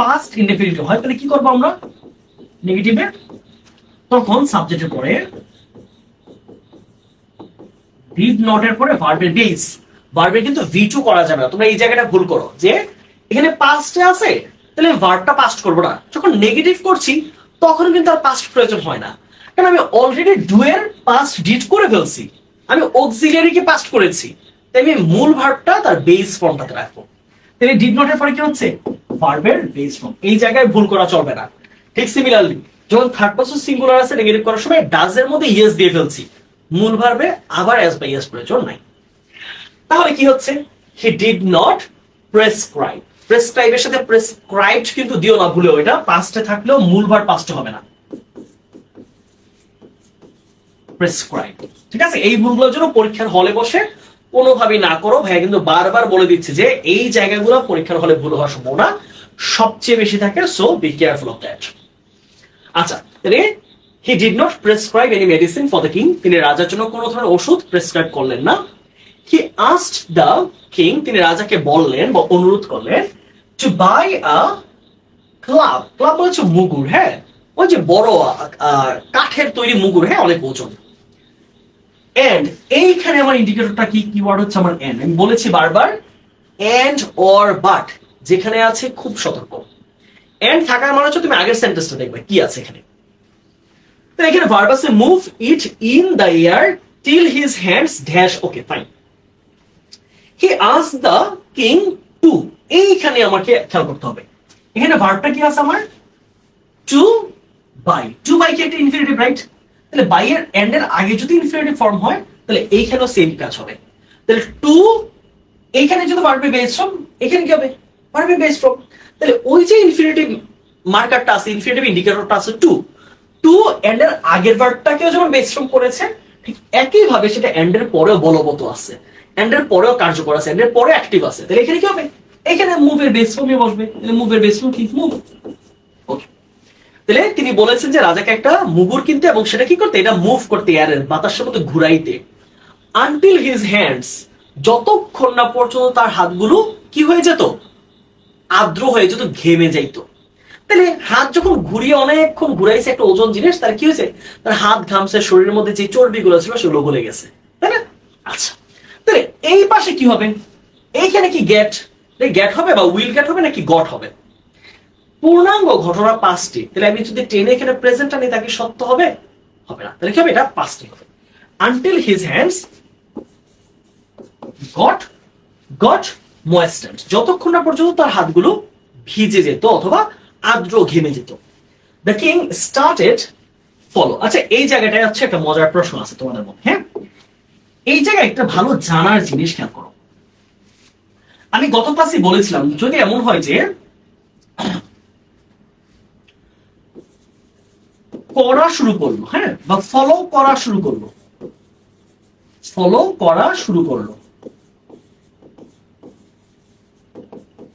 S1: পাস্ট ইনডেফিনিট হয়, তাহলে কি করবো আমরা? নেগেটিভে তখন সাবজেক্টের পরে ডিড নট এর পরে ভার্বের বেস। ভার্বে কিন্তু V2 করা যাবে না, তোমরা এই জায়গাটা ভুল করো, যে এখানে পাস্টে আছে তাহলে আমি ভার্বটা পাস্ট করবো না। যখন নেগেটিভ করছি তখন কিন্তু আর পাস্ট প্রয়োজন হয় না, কারণ আমি অলরেডি ডু এর পাস্ট ডিড করে ফেলছি, আমি অক্সিলিয়ারিকে পাস্ট করেছি, তাই আমি মূল ভার্বটা তার বেস ফর্মটাতে রাখবো। তাহলে ডিড নট এর পরে কি হচ্ছে, ভার্বের বেস ফর্ম। এই জায়গায় ভুল করা চলবে না। ঠিক সিমিলারলি যখন থার্ড পারসন সিঙ্গুলার আছে নেগেটিভ করার সময় ডাজ এর মধ্যে ইয়েস দিয়ে ফেলছি, মূল ভার্বে আবার এস বাই এস প্রয়োজন নাই। তাহলে কি হচ্ছে, হি ডিড নট প্রেসক্রাইব। প্রেসক্রাইবের সাথে প্রেসক্রাইবড কিন্তু দিও না ভুলেও, এটা পাস্টে থাকলেও মূল ভার্ব পাস্টে হবে না। প্রেসক্রাইব, ঠিক আছে। এই ভুলগুলোর জন্য পরীক্ষার হলে বসে কোনোভাবেই না করো, ভাইয়া কিন্তু বারবার বলে দিচ্ছে যে এই জায়গাগুলো পরীক্ষার হলে ভুল হওয়ার সম্ভাবনা সবচেয়ে বেশি থাকে, so be careful of that. আচ্ছা, তাহলে he did not prescribe any medicine for the king, তিনি রাজার জন্য কোনো ধরনের ওষুধ প্রেসক্রাইব করলেন না। হি আস্কড দ্য কিং, তিনি রাজাকে বললেন বা অনুরোধ করলেন to buy a club. Club বলছে মুগুর, হ্যাঁ ওই যে বড় কাঠের তৈরি মুগুর, হ্যাঁ অনেক ওজন। এন্ড এইখানে আমার ইন্ডিকেটরটা কি, কিওয়ার্ড হচ্ছে আমার এন্ড। আমি বলেছি বারবার এন্ড অর বাট যেখানে আছে খুব সতর্ক। এন্ড থাকার মানে হচ্ছে তুমি আগের সেন্টেন্সটা দেখবে কি আছে এখানে। তো এখানে ভার্ব আছে move it in the air till his hands dash. Okay fine. He asked the king to, এইখানে আমাকে খেয়াল করতে হবে এখানে ভার্বটা কি আছে আমার, টু বাই। টু বাই কি একটা ইনফিনিটিভ, রাইট? তাহলে বাই এর এন্ড এর আগে যদি ইনফিনিটিভ ফর্ম হয় তাহলে এইখানেও সেম কাজ হবে। তাহলে টু এইখানে যদি ভার্বের বেস ফর্ম, এখানে কি হবে ভার্বের বেস ফর্ম। তাহলে ওই যে ইনফিনিটিভ মার্কারটা আছে, ইনফিনিটিভ ইন্ডিকেটরটা আছে টু, টু এন্ড এর আগের ভার্বটাকেও যেমন বেস ফর্ম করেছে, ঠিক একই ভাবে সেটা এন্ড এর পরেও বলবৎ আছে, এন্ড এর পরেও কার্যকর আছে, এন্ড এর পরে অ্যাক্টিভ আছে। তাহলে এখানে কি হবে, এখানে মুভের বেস ফর্মে বসবে। তাহলে মুভের বেস ফর্ম কি, মুভ। ওকে, তাহলে তিনি বলেছেন যে রাজাকে একটা মুগুর কিনতে এবং সেটা কি করতে, এটা মুভ করতে, এয়ারের বাতাসের মধ্যে ঘুরাইতে। আনটিল হিজ হ্যান্ডস, যতক্ষণ না পর্যন্ত তার হাতগুলো কি হয়ে যেত, আর্দ্র হয়ে যেত, ঘেমে যাইত। তাহলে হাত যখন ঘুরিয়ে অনেকক্ষণ ঘুরাইছে একটা ওজন জিনিস, তার কি হয়েছে, তার হাত ঘামছে, শরীরের মধ্যে যে চর্বিগুলো ছিল সেগুলো গলে গেছে, তাই না? আচ্ছা, তাহলে এই পাশে কি হবে, এইখানে কি গেট, গেট হবে বা উইল গেট হবে নাকি গট হবে? পূর্ণাঙ্গ ঘটনা পাস্টে, তাহলে আমি যদি টেনে এখানে প্রেজেন্ট আনি তাকে সত্য হবে, হবে না। তাহলে কি হবে, এটা পাস্টে হবে। Until his hands goat moistened, যতক্ষণ না পর্যন্ত তার হাতগুলো ভিজে যেত অথবা আর্দ্র ঘেমে যেত। The king started follow. আচ্ছা, এই জায়গাটায় হচ্ছে একটা মজার প্রশ্ন আছে তোমাদের মধ্যে, হ্যাঁ এই জায়গায় একটা ভালো জানার জিনিস খেয়াল করো। আমি গত ক্লাসে বলেছিলাম যদি এমন হয় যে করা শুরু করলো, হ্যাঁ বা ফলো করা শুরু করলো, ফলো করা শুরু করলো,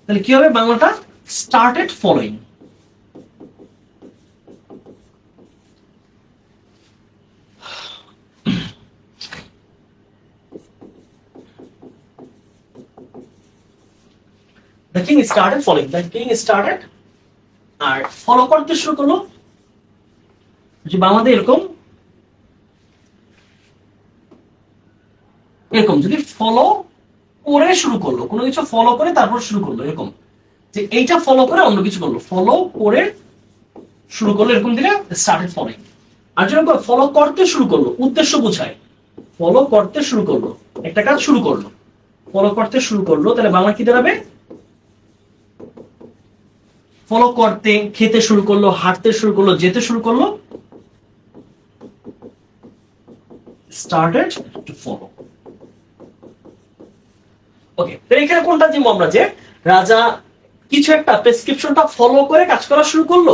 S1: তাহলে কি হবে বাংলাটা, started following. The king started following, the king started, আর ফলো করতে শুরু করলো, যে বাংলাতে এরকম এরকম যদি ফলো করে শুরু করলো, কোনো কিছু ফলো করে তারপর শুরু করলো, এরকম যে এইটা ফলো করে অন্য কিছু করলো, ফলো করে শুরু করলো, এরকম দিলে স্টার্টেড ফলোইং। আর যেরকম ফলো করতে শুরু করলো, উদ্দেশ্য বোঝায়, ফলো করতে শুরু করলো, একটা কাজ শুরু করলো, ফলো করতে শুরু করলো, তাহলে বাংলা কি দাঁড়াবে, ফলো করতে, খেতে শুরু করলো, হাঁটতে শুরু করলো, যেতে শুরু করলো, started to follow. ওকে, তো এখানে কোনটা যে আমরা যে রাজা কিছু একটা প্রেসক্রিপশনটা ফলো করে কাজ করা শুরু করলো,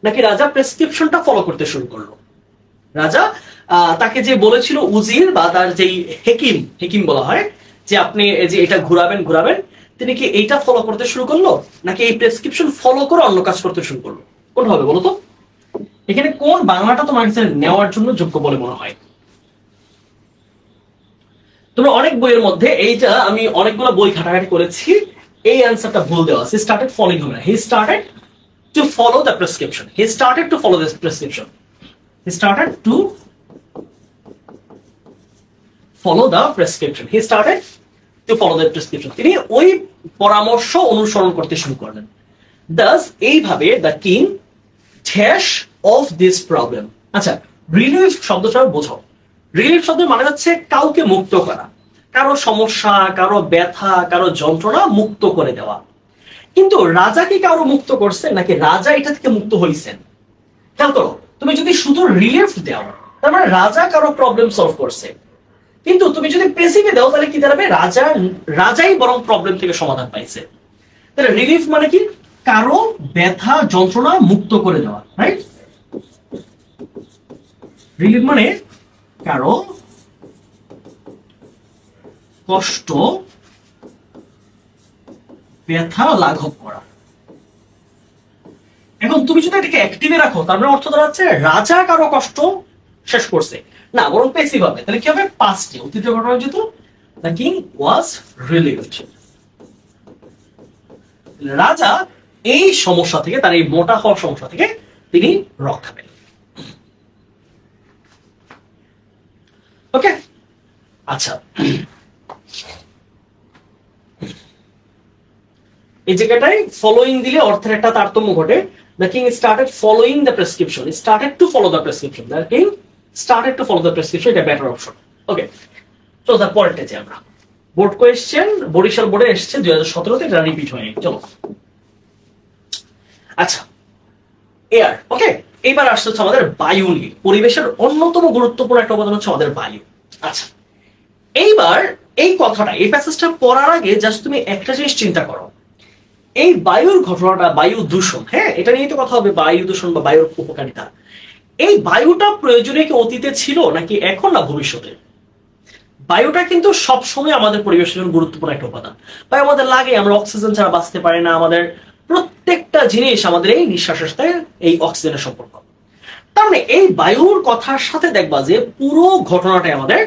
S1: নাকি রাজা প্রেসক্রিপশনটা ফলো করতে শুরু করলো? রাজা তাকে যে বলেছিল উজির বা তার যেই হেকিম বলা হয় যে আপনি যে এটা ঘুরাবেন, তিনি কি এইটা ফলো করতে শুরু করলো, নাকি এই প্রেসক্রিপশন ফলো করে অন্য কাজ করতে শুরু করলো? কোন হবে বলো তো? এখানে কোন বাংলাটা তোমার কাছে নেওয়ার জন্য যোগ্য বলে মনে হয়? তোমরা অনেক বইয়ের মধ্যে এইটা, আমি অনেকগুলো বই ঘাটাঘাটি করেছি, এই অ্যান্সারটা ভুল দেওয়া আছে। স্টার্টেড ফলোইং হবে না, he started to follow the prescription, he started to follow this prescription, he started to follow the prescription, he started to follow the prescription, তিনি ওই পরামর্শ অনুসরণ করতে শুরু করলেন। দাস এইভাবে the king dash of this problem. আচ্ছা, রিলিফ শব্দটা বোঝাও। রিলিফ শব্দের মানে হচ্ছে কাউকে মুক্ত করা, কারো সমস্যা, কারো ব্যথা, কারো যন্ত্রণা মুক্ত করে দেওয়া। কিন্তু রাজা কি কারো মুক্ত করছে নাকি রাজা এটা থেকে মুক্ত হইছেন? খেয়াল করো, তুমি যদি শুধু রিলিফ দাও তার মানে রাজা কারো প্রবলেম সলভ করছে, কিন্তু তুমি যদি পেসিভে দাও তাহলে কি দাঁড়াবে? রাজাই বরং প্রবলেম থেকে সমাধান পাইছে। তাহলে রিলিফ মানে কি? কারো ব্যথা যন্ত্রণা মুক্ত করে দেওয়া, রাইট? রিলিফ মানে কারো কষ্ট ব্যথা লাঘব করা। এখন তুমি যদি এটাকে অ্যাক্টিভে রাখো তার মানে অর্থ দাঁড়াচ্ছে রাজা কারো কষ্ট শেষ করছে না, বরং পেসিভ হবে। তাহলে কি হবে? পাস্টে অতীতের ঘটনা যেহেতু দ্য কিং ওয়াজ রিলিভড। রাজা এই সমস্যা থেকে, তার এই মোটা হওয়ার সমস্যা থেকে তিনি রক্ষা পেলেন। ওকে, আচ্ছা, এই জায়গাটায় ফলোইং দিলে অর্থের একটা তারতম্য ঘটে। The king started following the prescription. He started to follow the prescription. The king started to follow the prescription. এটা বেটার অপশন। ওকে, তো তারপরেরটা যে আমরা বোর্ড কোয়েশ্চেন বরিশাল বোর্ডে এসেছে 2017 তে, এটা রিপিট হয়নি। চলো, আচ্ছা, এয়ার। ওকে, এইবার আসছে হচ্ছে আমাদের বায়ু নিয়ে। পরিবেশের অন্যতম গুরুত্বপূর্ণ একটা উপাদান হচ্ছে আমাদের বায়ু। আচ্ছা, এইবার এই কথাটা, এই প্যাসেজটা পড়ার আগে জাস্ট তুমি একটা জিনিস চিন্তা করো, এই বায়ুর ঘটনাটা, বায়ু দূষণ, হ্যাঁ, এটা নিয়ে তো কথা হবে, বায়ু দূষণ বা বায়ুর উপকারিতা। এই বায়ুটা প্রয়োজনীয় কি অতীতে ছিল নাকি এখন না ভবিষ্যতে? বায়ুটা কিন্তু সবসময় আমাদের পরিবেশের জন্য গুরুত্বপূর্ণ একটা উপাদান। বায়ু আমাদের লাগে, আমরা অক্সিজেন ছাড়া বাঁচতে পারি না। আমাদের প্রত্যেকটা জিনিস আমাদের এই নিঃশ্বাসের সাথে এই অক্সিজেনের সম্পর্ক। তার মানে এই বায়ুর কথার সাথে দেখবা যে পুরো ঘটনাটাই আমাদের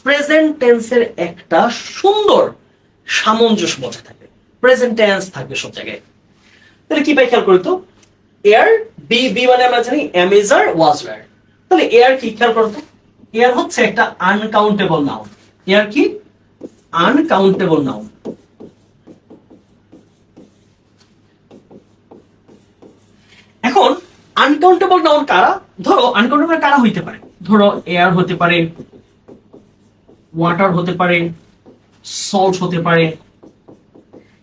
S1: প্রেজেন্ট টেন্সের একটা সুন্দর সামঞ্জস্য বজায় থাকবে, প্রেজেন্ট টেন্স থাকবে সব জায়গায়। তাহলে কি পাই খেয়াল করি তো, এয়ার বি মানে আমরা জানি অ্যামেজার ওয়াজ ওয়্যার। তাহলে এয়ার কি খেয়াল করো তো, এয়ার হচ্ছে একটা আনকাউন্টেবল নাউন। এয়ার কি? Uncountable noun. এখন আনকাউন্টেবল নাউন কারা? ধরো আনকাউন্টেবল কারা হইতে পারে? ধরো এয়ার হতে পারে, ওয়াটার হতে পারে, সল্ট হতে পারে,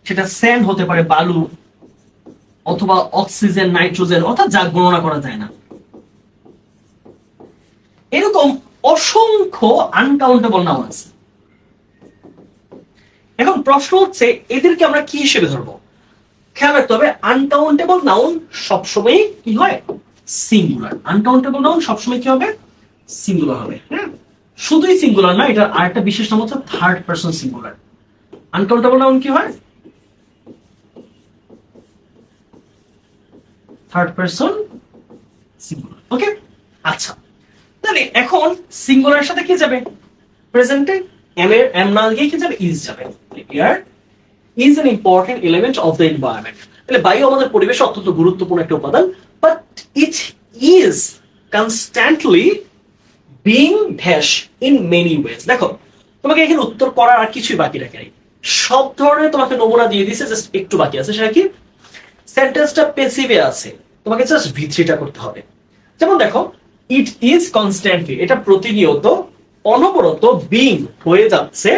S1: সেটা স্যান্ড হতে পারে, বালু, অথবা অক্সিজেন, নাইট্রোজেন, অর্থাৎ যা গণনা করা যায় না। এরকম অসংখ্য আনকাউন্টেবল নাউন আছে। এখন প্রশ্ন হচ্ছে এদেরকে আমরা কি হিসেবে ধরবো? খেয়াল রাখতে হবে, আনকাউন্টেবল নাউন সবসময় কি হয়? সিঙ্গুলার। আনকাউন্টেবল নাউন সবসময় কি হবে? সিঙ্গুলার হবে। হ্যাঁ, শুধুই সিঙ্গুলার না, এটা আরেকটা বিশেষ নাম হচ্ছে third person singular. Uncountable noun কি হয়? Third person singular. ওকে, আচ্ছা, তাহলে এখন সিঙ্গুলারের সাথে কি যাবে? প্রেজেন্টে এম না গিয়ে কি যাবে? ইজ যাবে। Air is an important element of the environment. তাহলে বায়ু আমাদের পরিবেশে অত্যন্ত গুরুত্বপূর্ণ একটা উপাদান, but it is constantly being dash in many ways. দেখো, তোমাকে এখানে উত্তর করার আর কিছুই বাকি রাখে নাই, সব ধরনের তোমাকে নমুনা দিয়ে দিয়েছে, জাস্ট একটু বাকি আছে। সেটা কি? সেন্টেন্সটা প্যাসিভে আছে, তোমাকে জাস্ট ভিত্রিটা করতে হবে। যেমন দেখো, ইট ইজ কনস্ট্যান্টলি, এটা প্রতিনিয়ত অনবরত বিং হয়ে যাচ্ছে,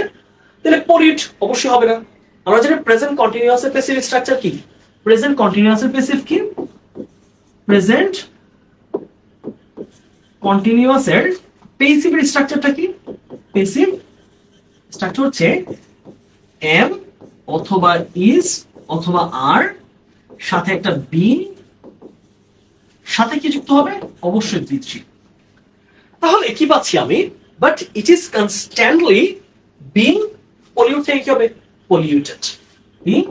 S1: তাহলে পলিউট অবশ্যই হবে না। আমরা জানি প্রেজেন্ট কন্টিনিউয়াস এর প্যাসিভ স্ট্রাকচার কি? প্রেজেন্ট কন্টিনিউয়াস এর প্যাসিভ কি? প্রেজেন্ট কন্টিনিউয়াস এর প্যাসিভ স্ট্রাকচারটা কি? প্যাসিভ স্ট্রাকচার হচ্ছে এম অথবা ইজ অথবা আর, সাথে একটা বিং, সাথে কি যুক্ত হবে? অবশ্যই ভিত্রি। তাহলে কি পাচ্ছি আমি? But it is constantly being pollute থেকে কি হবে? polluted, being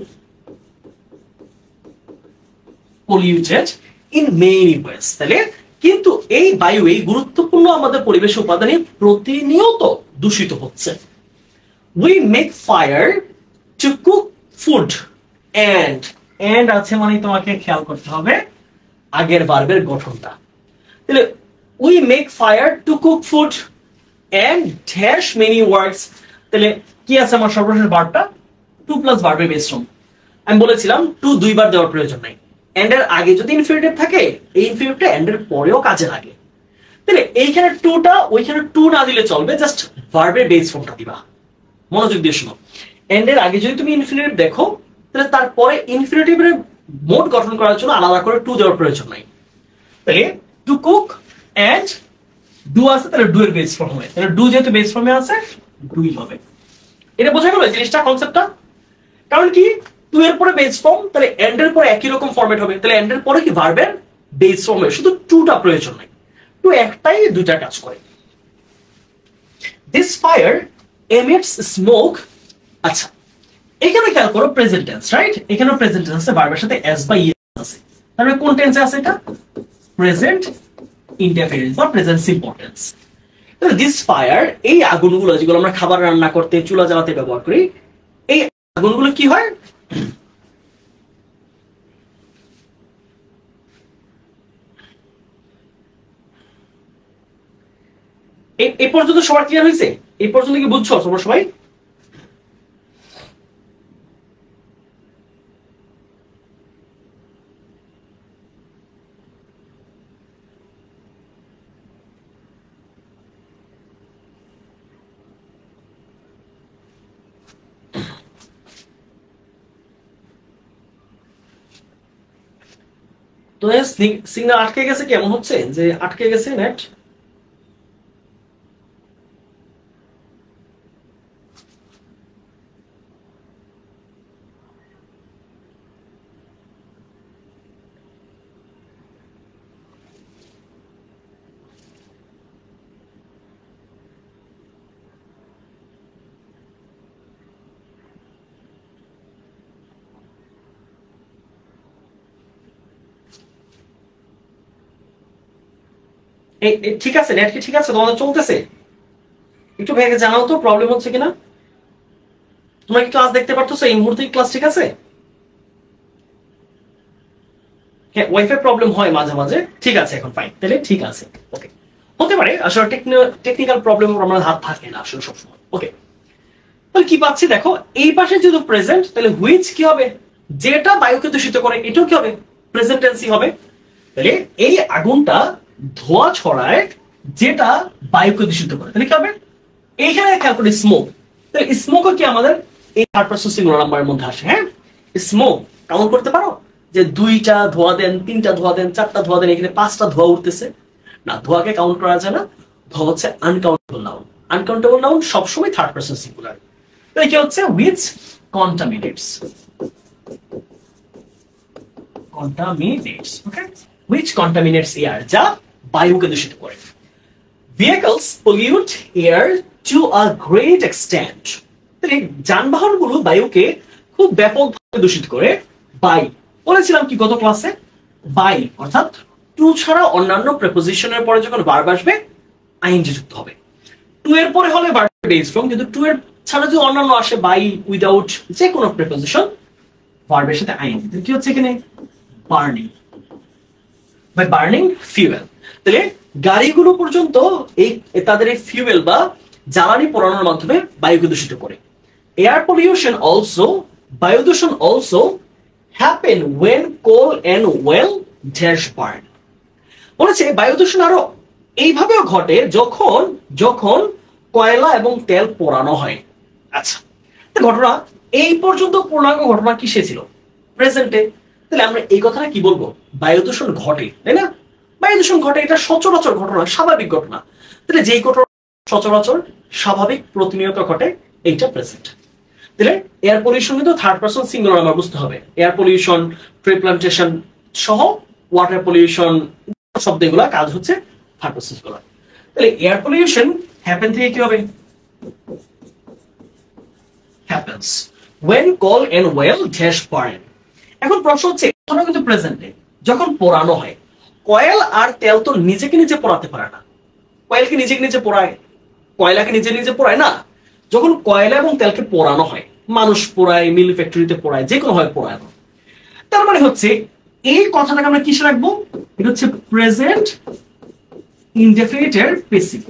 S1: polluted in many ways. তাহলে কিন্তু এই বায়ু, এই গুরুত্বপূর্ণ আমাদের পরিবেশ উপাদানে প্রতিনিয়ত দূষিত হচ্ছে। we make fire to cook food and আছে মানে তোমাকে খেয়াল করতে হবে আগের ভার্বের গঠনটা। তাহলে we make fire to cook food and dash many works। তাহলে কি আছে আমার সর্বশেষ ভার্বটা? টু প্লাস ভার্বের মিশ্রণ। আমি বলেছিলাম টু দুইবার দেওয়ার প্রয়োজন নাই, এন্ড এর আগে যদি ইনফিনিটিভ থাকে এই ইনফিনিটিভটা এন্ড এর পরেও কাজে লাগে। তাহলে এইখানে টুটা ওইখানে টু না দিলে চলবে, জাস্ট ভার্বের বেস ফর্মটা দিবা। মনোযোগ দিয়ে শোনো, এন্ড এর আগে যদি তুমি ইনফিনিটিভ দেখো তাহলে তারপরে ইনফিনিটিভের মোড গঠন করার জন্য আলাদা করে টু দেওয়ার প্রয়োজন নাই। তাহলে টু কুক এন্ড ডু আছে, তাহলে ডু এর বেস ফর্ম হবে, তাহলে ডু যেহেতু বেস ফর্মে আছে ডুই হবে। এটা বোঝা গেল জিনিসটা, কনসেপ্টটা? কারণ কি টু এর পরে বেস ফর্ম, তাহলে এন্ড এর পরে একই রকম ফরম্যাট হবে, তাহলে এন্ড এর পরে কি ভার্বের বেস ফর্ম হবে, শুধু টুটা প্রয়োজন নাই। টু একটাই দুইটা কাজ করে। This fire emits smoke. আচ্ছা, এখানে খেয়াল করো প্রেজেন্ট টেন্স, রাইট? এখানে প্রেজেন্ট টেন্স আছে, ভার্বের সাথে এস বা ইএস আছে, তাহলে কোন টেন্সে আছে এটা? প্রেজেন্ট ইনডেফিনিট বা প্রেজেন্ট সিম্পল টেন্স। তাহলে দিস ফায়ার, এই আগুনগুলো যেগুলো আমরা খাবার রান্না করতে চুলা জ্বালাতে ব্যবহার করি, এই আগুনগুলো কি হয়? এই পর্যন্ত সবার ক্লিয়ার হয়েছে? এই পর্যন্ত কি বুঝছো তোমরা সবাই? তো সিগন্যাল আটকে গেছে, কেমন হচ্ছে যে আটকে গেছে নেট? ঠিক আছে, নেট কি ঠিক আছে? তোমাদের চলতেছে? একটু ভেঙে জানাও তো প্রবলেম হচ্ছে কিনা। তোমরা কি ক্লাস দেখতে পারতেছো এই মুহূর্তে? ক্লাস ঠিক আছে? হ্যাঁ, ওয়াইফাই প্রবলেম হয় মাঝে মাঝে। ঠিক আছে, এখন ফাইন, তাহলে ঠিক আছে। ওকে, হতে পারে আসলে টেকনিক্যাল প্রবলেম আমরা হাত থাকে না আসলে সবসময়। ওকে, তাহলে কি পাচ্ছি দেখো, এই পাশে যদি প্রেজেন্ট, তাহলে হুইচ কি হবে? যেটা বায়ুকে দূষিত করে এটাও কি হবে? প্রেজেন্ট টেন্সই হবে। তাহলে এই আগুনটা ধোঁয়া ছড়ায় যেটা বায়ুকে দূষিত করে, তাহলে কি হবে? এইখানে খেয়াল করি স্মোক, তাহলে স্মোকও কি আমাদের এই থার্ড পারসন সিঙ্গুলার নাম্বারের মধ্যে আসে। হ্যাঁ, স্মোক কাউন্ট করতে পারো যে দুইটা ধোঁয়া দেন, তিনটা ধোঁয়া দেন, চারটা ধোঁয়া দেন, এখানে পাঁচটা ধোঁয়া উঠতেছে না, ধোঁয়াকে কাউন্ট করা যায় না। ধোঁয়া হচ্ছে আনকাউন্টেবল নাউন। আনকাউন্টেবল নাউন সবসময় থার্ড পারসন সিঙ্গুলার। তাহলে কি হচ্ছে? Which contaminates, okay, which contaminates air, যা বায়ুকে দূষিত করে। Vehicles pollute air to a great extent, তাহলে যানবাহনগুলো বায়ুকে খুব ব্যাপকভাবে দূষিত করে। বাই বলেছিলাম কি গত ক্লাসে? বাই অর্থাৎ টু ছাড়া অন্যান্য প্রিপোজিশনের পরে যখন ভার্ব আসবে আইএনজি যুক্ত হবে। টু এর পরে হলে ভার্বের বেস ফর্ম, কিন্তু টু এর ছাড়া যদি অন্যান্য আসে বাই উইদাউট যে কোনো প্রিপোজিশন, ভার্বের সাথে আইএনজি। কি হচ্ছে এখানে? Burning, by burning fuel. তাহলে গাড়িগুলো পর্যন্ত এই তাদের এই ফিউয়েল বা জ্বালানি পোড়ানোর মাধ্যমে বায়ুকে দূষিত করে। এয়ার পলিউশন অলসো, বায়ু দূষণ also happen when coal and oil dash burn. বলেছে বায়ু দূষণ আরো এইভাবেও ঘটে যখন যখন কয়লা এবং তেল পোড়ানো হয়। আচ্ছা, ঘটনা এই পর্যন্ত পূর্ণাঙ্গ ঘটনা কিসে ছিল? প্রেজেন্টে। তাহলে আমরা এই কথাটা কি বলবো? বায়ু দূষণ ঘটে, তাই না? বায়ু দূষণ ঘটে, এটা সচরাচর ঘটনা, স্বাভাবিক ঘটনা। তাহলে যেই ঘটনা সচরাচর স্বাভাবিক প্রতিনিয়ত ঘটে, এইটা প্রেজেন্ট। তাহলে এয়ার পলিউশন কিন্তু থার্ড পারসন সিঙ্গুলার আমার বুঝতে হবে। এয়ার পলিউশন, ট্রি প্লান্টেশন সহ ওয়াটার পলিউশন শব্দগুলা কাজ হচ্ছে থার্ড পারসন সিঙ্গুলার। তাহলে এয়ার পলিউশন হ্যাপেন থেকে কি হবে? Happens when coal and oil dash burn। এখন প্রশ্ন হচ্ছে এখানে কিন্তু প্রেজেন্টে যখন পোড়ানো হয়, কয়েল আর তেল তো নিজেকে নিজে পোড়াতে পারে না। কয়েল কি নিজেকে নিজে পোড়ায়? কয়লাকে নিজে নিজে পোড়ায় না। যখন কয়লা এবং তেলকে পোড়ানো হয়, মানুষ পোড়ায়, মিল ফ্যাক্টরিতে পোড়ায়, যে কোনো হয় পোড়ানো। তার মানে হচ্ছে এই কথাটাকে আমরা কিসে রাখবো? এটা হচ্ছে প্রেজেন্ট ইনডেফিনিটের প্যাসিভ।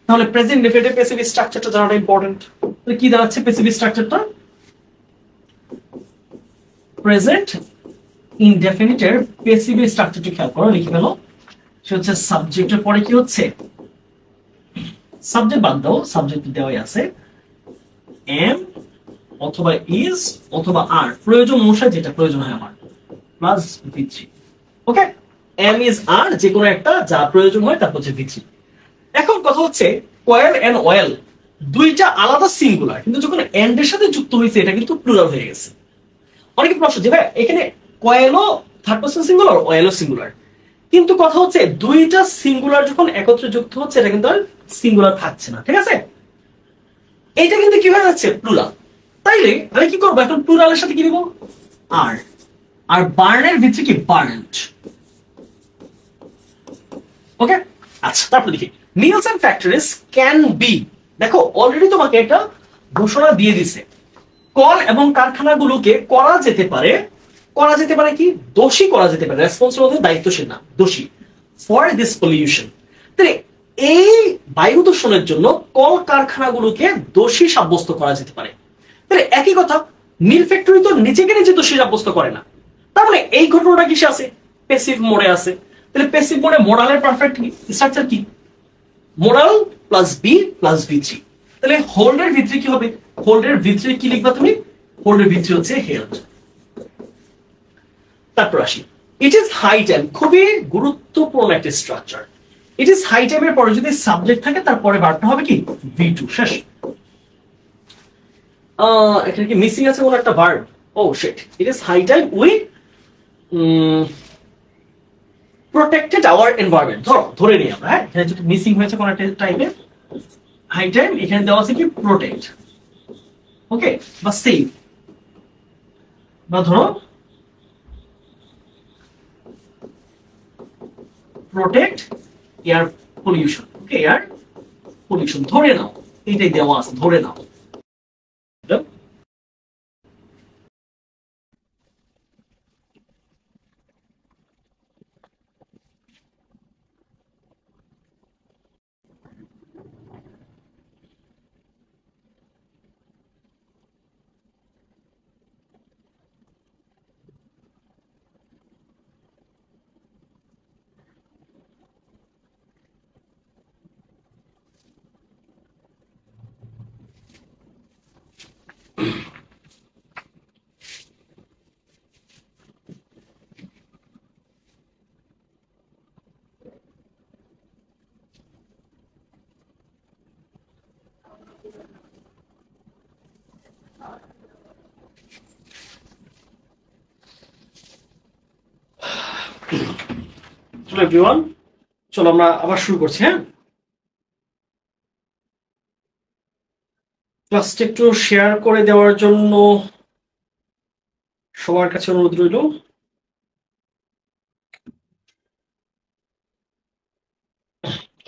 S1: তাহলে প্রেজেন্ট ইনডেফিনিটের প্যাসিভ স্ট্রাকচারটা জানাটা ইম্পর্টেন্ট। তাহলে কি দাঁড়াচ্ছে প্যাসিভ স্ট্রাকচারটা? প্রেজেন্ট ইনডেফিনিটের প্যাসিভ স্ট্রাকচারটি খেয়াল করো, লিখে ফেলো। সে হচ্ছে সাবজেক্টের পরে কি হচ্ছে, সাবজেক্ট বাদ দাও, সাবজেক্ট দেওয়াই আছে এম অথবা ইজ অথবা আর, প্রয়োজন অনুসারে যেটা প্রয়োজন হয় আমার, plus V3। Okay, am is are, যে কোনো একটা যা প্রয়োজন হয় তারপর হচ্ছে V3। এখন কথা হচ্ছে কয়েল এন্ড অয়েল দুইটা আলাদা সিঙ্গুলার, কিন্তু যখন এন্ড এর সাথে যুক্ত হয়েছে এটা কিন্তু প্লুরাল হয়ে গেছে। অনেকে প্রশ্ন যে ভাই এখানে কয়েলও থার্ড পারসন সিঙ্গুলার, অয়েলও সিঙ্গুলার, কিন্তু কথা হচ্ছে দুইটা সিঙ্গুলার যখন একত্রে যুক্ত হচ্ছে এটা কিন্তু আর সিঙ্গুলার থাকছে না, ঠিক আছে? এটা কিন্তু কি হয়ে যাচ্ছে, প্লুরাল। তাইলে আমি কি করবো এখন, প্লুরালের সাথে কি দিব, আর, আর বার্নের ভিতরে কি, বার্নড। ওকে, আচ্ছা তারপর দেখি mills and factories can be. দেখো অলরেডি তোমাকে একটা ঘোষণা দিয়ে দিছে, কল এবং কারখানাগুলোকে করা যেতে পারে, করা যেতে পারে কি, দোষী করা যেতে পারে, রেসপন্সিবল, দায়িত্বশীল না, দোষী ফর দিস পলিউশন। তাহলে এই বায়ু দূষণের জন্য কল কারখানাগুলোকে দোষী সাব্যস্ত করা যেতে পারে। তাহলে একই কথা, মিল ফ্যাক্টরি তো নিজেকে নিজে দোষী সাব্যস্ত করে না, তার মানে এই ঘটনাটা কিসে আছে, প্যাসিভ মোডে আছে। তাহলে প্যাসিভ মোডে মোরালের পারফেক্ট স্ট্রাকচার কি, modal plus be plus V3। তাহলে হোল্ডের V3 কি হবে, হোল্ডের V3 কি লিখবা তুমি, হোল্ডের V3 হচ্ছে হেল্ড। তারপর আসি ইট ইজ হাই টাইম, খুবই গুরুত্বপূর্ণ একটা স্ট্রাকচার। ইট ইজ হাই টাইমের পরে যদি সাবজেক্ট থাকে তারপরে ভার্বটা হবে কি, V2, শেষ। এখানে কি মিসিং আছে কোন একটা verb, oh shit, it is high time we protected our environment. ধরে নিই আমরা, হ্যাঁ এখানে যদি মিসিং হয়েছে কোন একটা টাইপের, হাই টাইম এখানে দেওয়া আছে কি, প্রোটেক্ট, ওকে, বা সেভ, বা ধরো প্রোটেক্ট এয়ার পলিউশন, ওকে, এয়ার পলিউশন ধরে নাও, এইটাই দেওয়া আছে, ধরে নাও। চলো এভরিওয়ান, চলো আমরা আবার শুরু করছি। হ্যাঁ, ক্লাসটা একটু শেয়ার করে দেওয়ার জন্য সবার কাছে অনুরোধ রইল।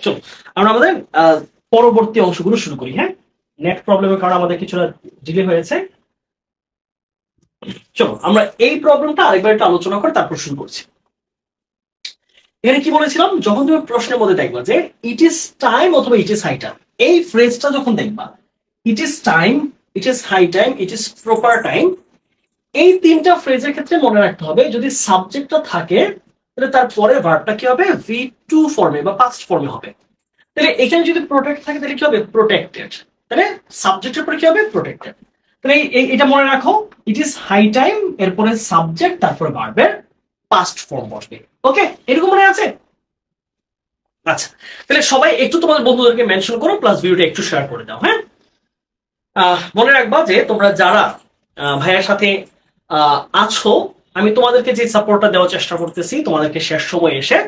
S1: চলো আমরা আমাদের পরবর্তী অংশগুলো শুরু করি। হ্যাঁ, নেট প্রবলেমের কারণে আমাদের কিছুটা ডিলে হয়েছে। চলো আমরা এই প্রবলেমটা আরেকবার একটু আলোচনা করে তারপর শুরু করছি। এখানে কি বলেছিলাম, যখন তুমি প্রশ্নের মধ্যে দেখবা যে ইট ইজ টাইম অথবা ইট ইজ হাই টাইম, এই ফ্রেজটা যখন দেখবা, it is time, it is high time, it is proper time, এই তিনটা ফ্রেজের ক্ষেত্রে মনে রাখতে হবে যদি সাবজেক্টটা থাকে তাহলে তারপরে ভার্বটা কি হবে, V2 ফর্মে বা পাস্ট ফর্মে হবে। তাহলে এখানে যদি প্রোটেক্ট থাকে তাহলে কি হবে, প্রোটেক্টেড, তাহলে সাবজেক্টের পরে কি হবে, প্রোটেক্টেড। তাহলে এটা মনে রাখো, ইট ইজ হাই টাইম, এরপরে সাবজেক্ট, তারপরে ভার্বের পাস্ট ফর্ম বসবে। ওকে, এরকম মনে আছে? আচ্ছা, তাহলে সবাই একটু তোমাদের বন্ধুদেরকে মেনশন করো, প্লাস ভিডিওটা একটু শেয়ার করে দাও। হ্যাঁ, মনে রাখবা যে তোমরা যারা ভাইয়ের সাথে আছো, আমি তোমাদেরকে যে সাপোর্টটা দেওয়ার চেষ্টা করতেছি, তোমাদেরকে শেষ সময় এসে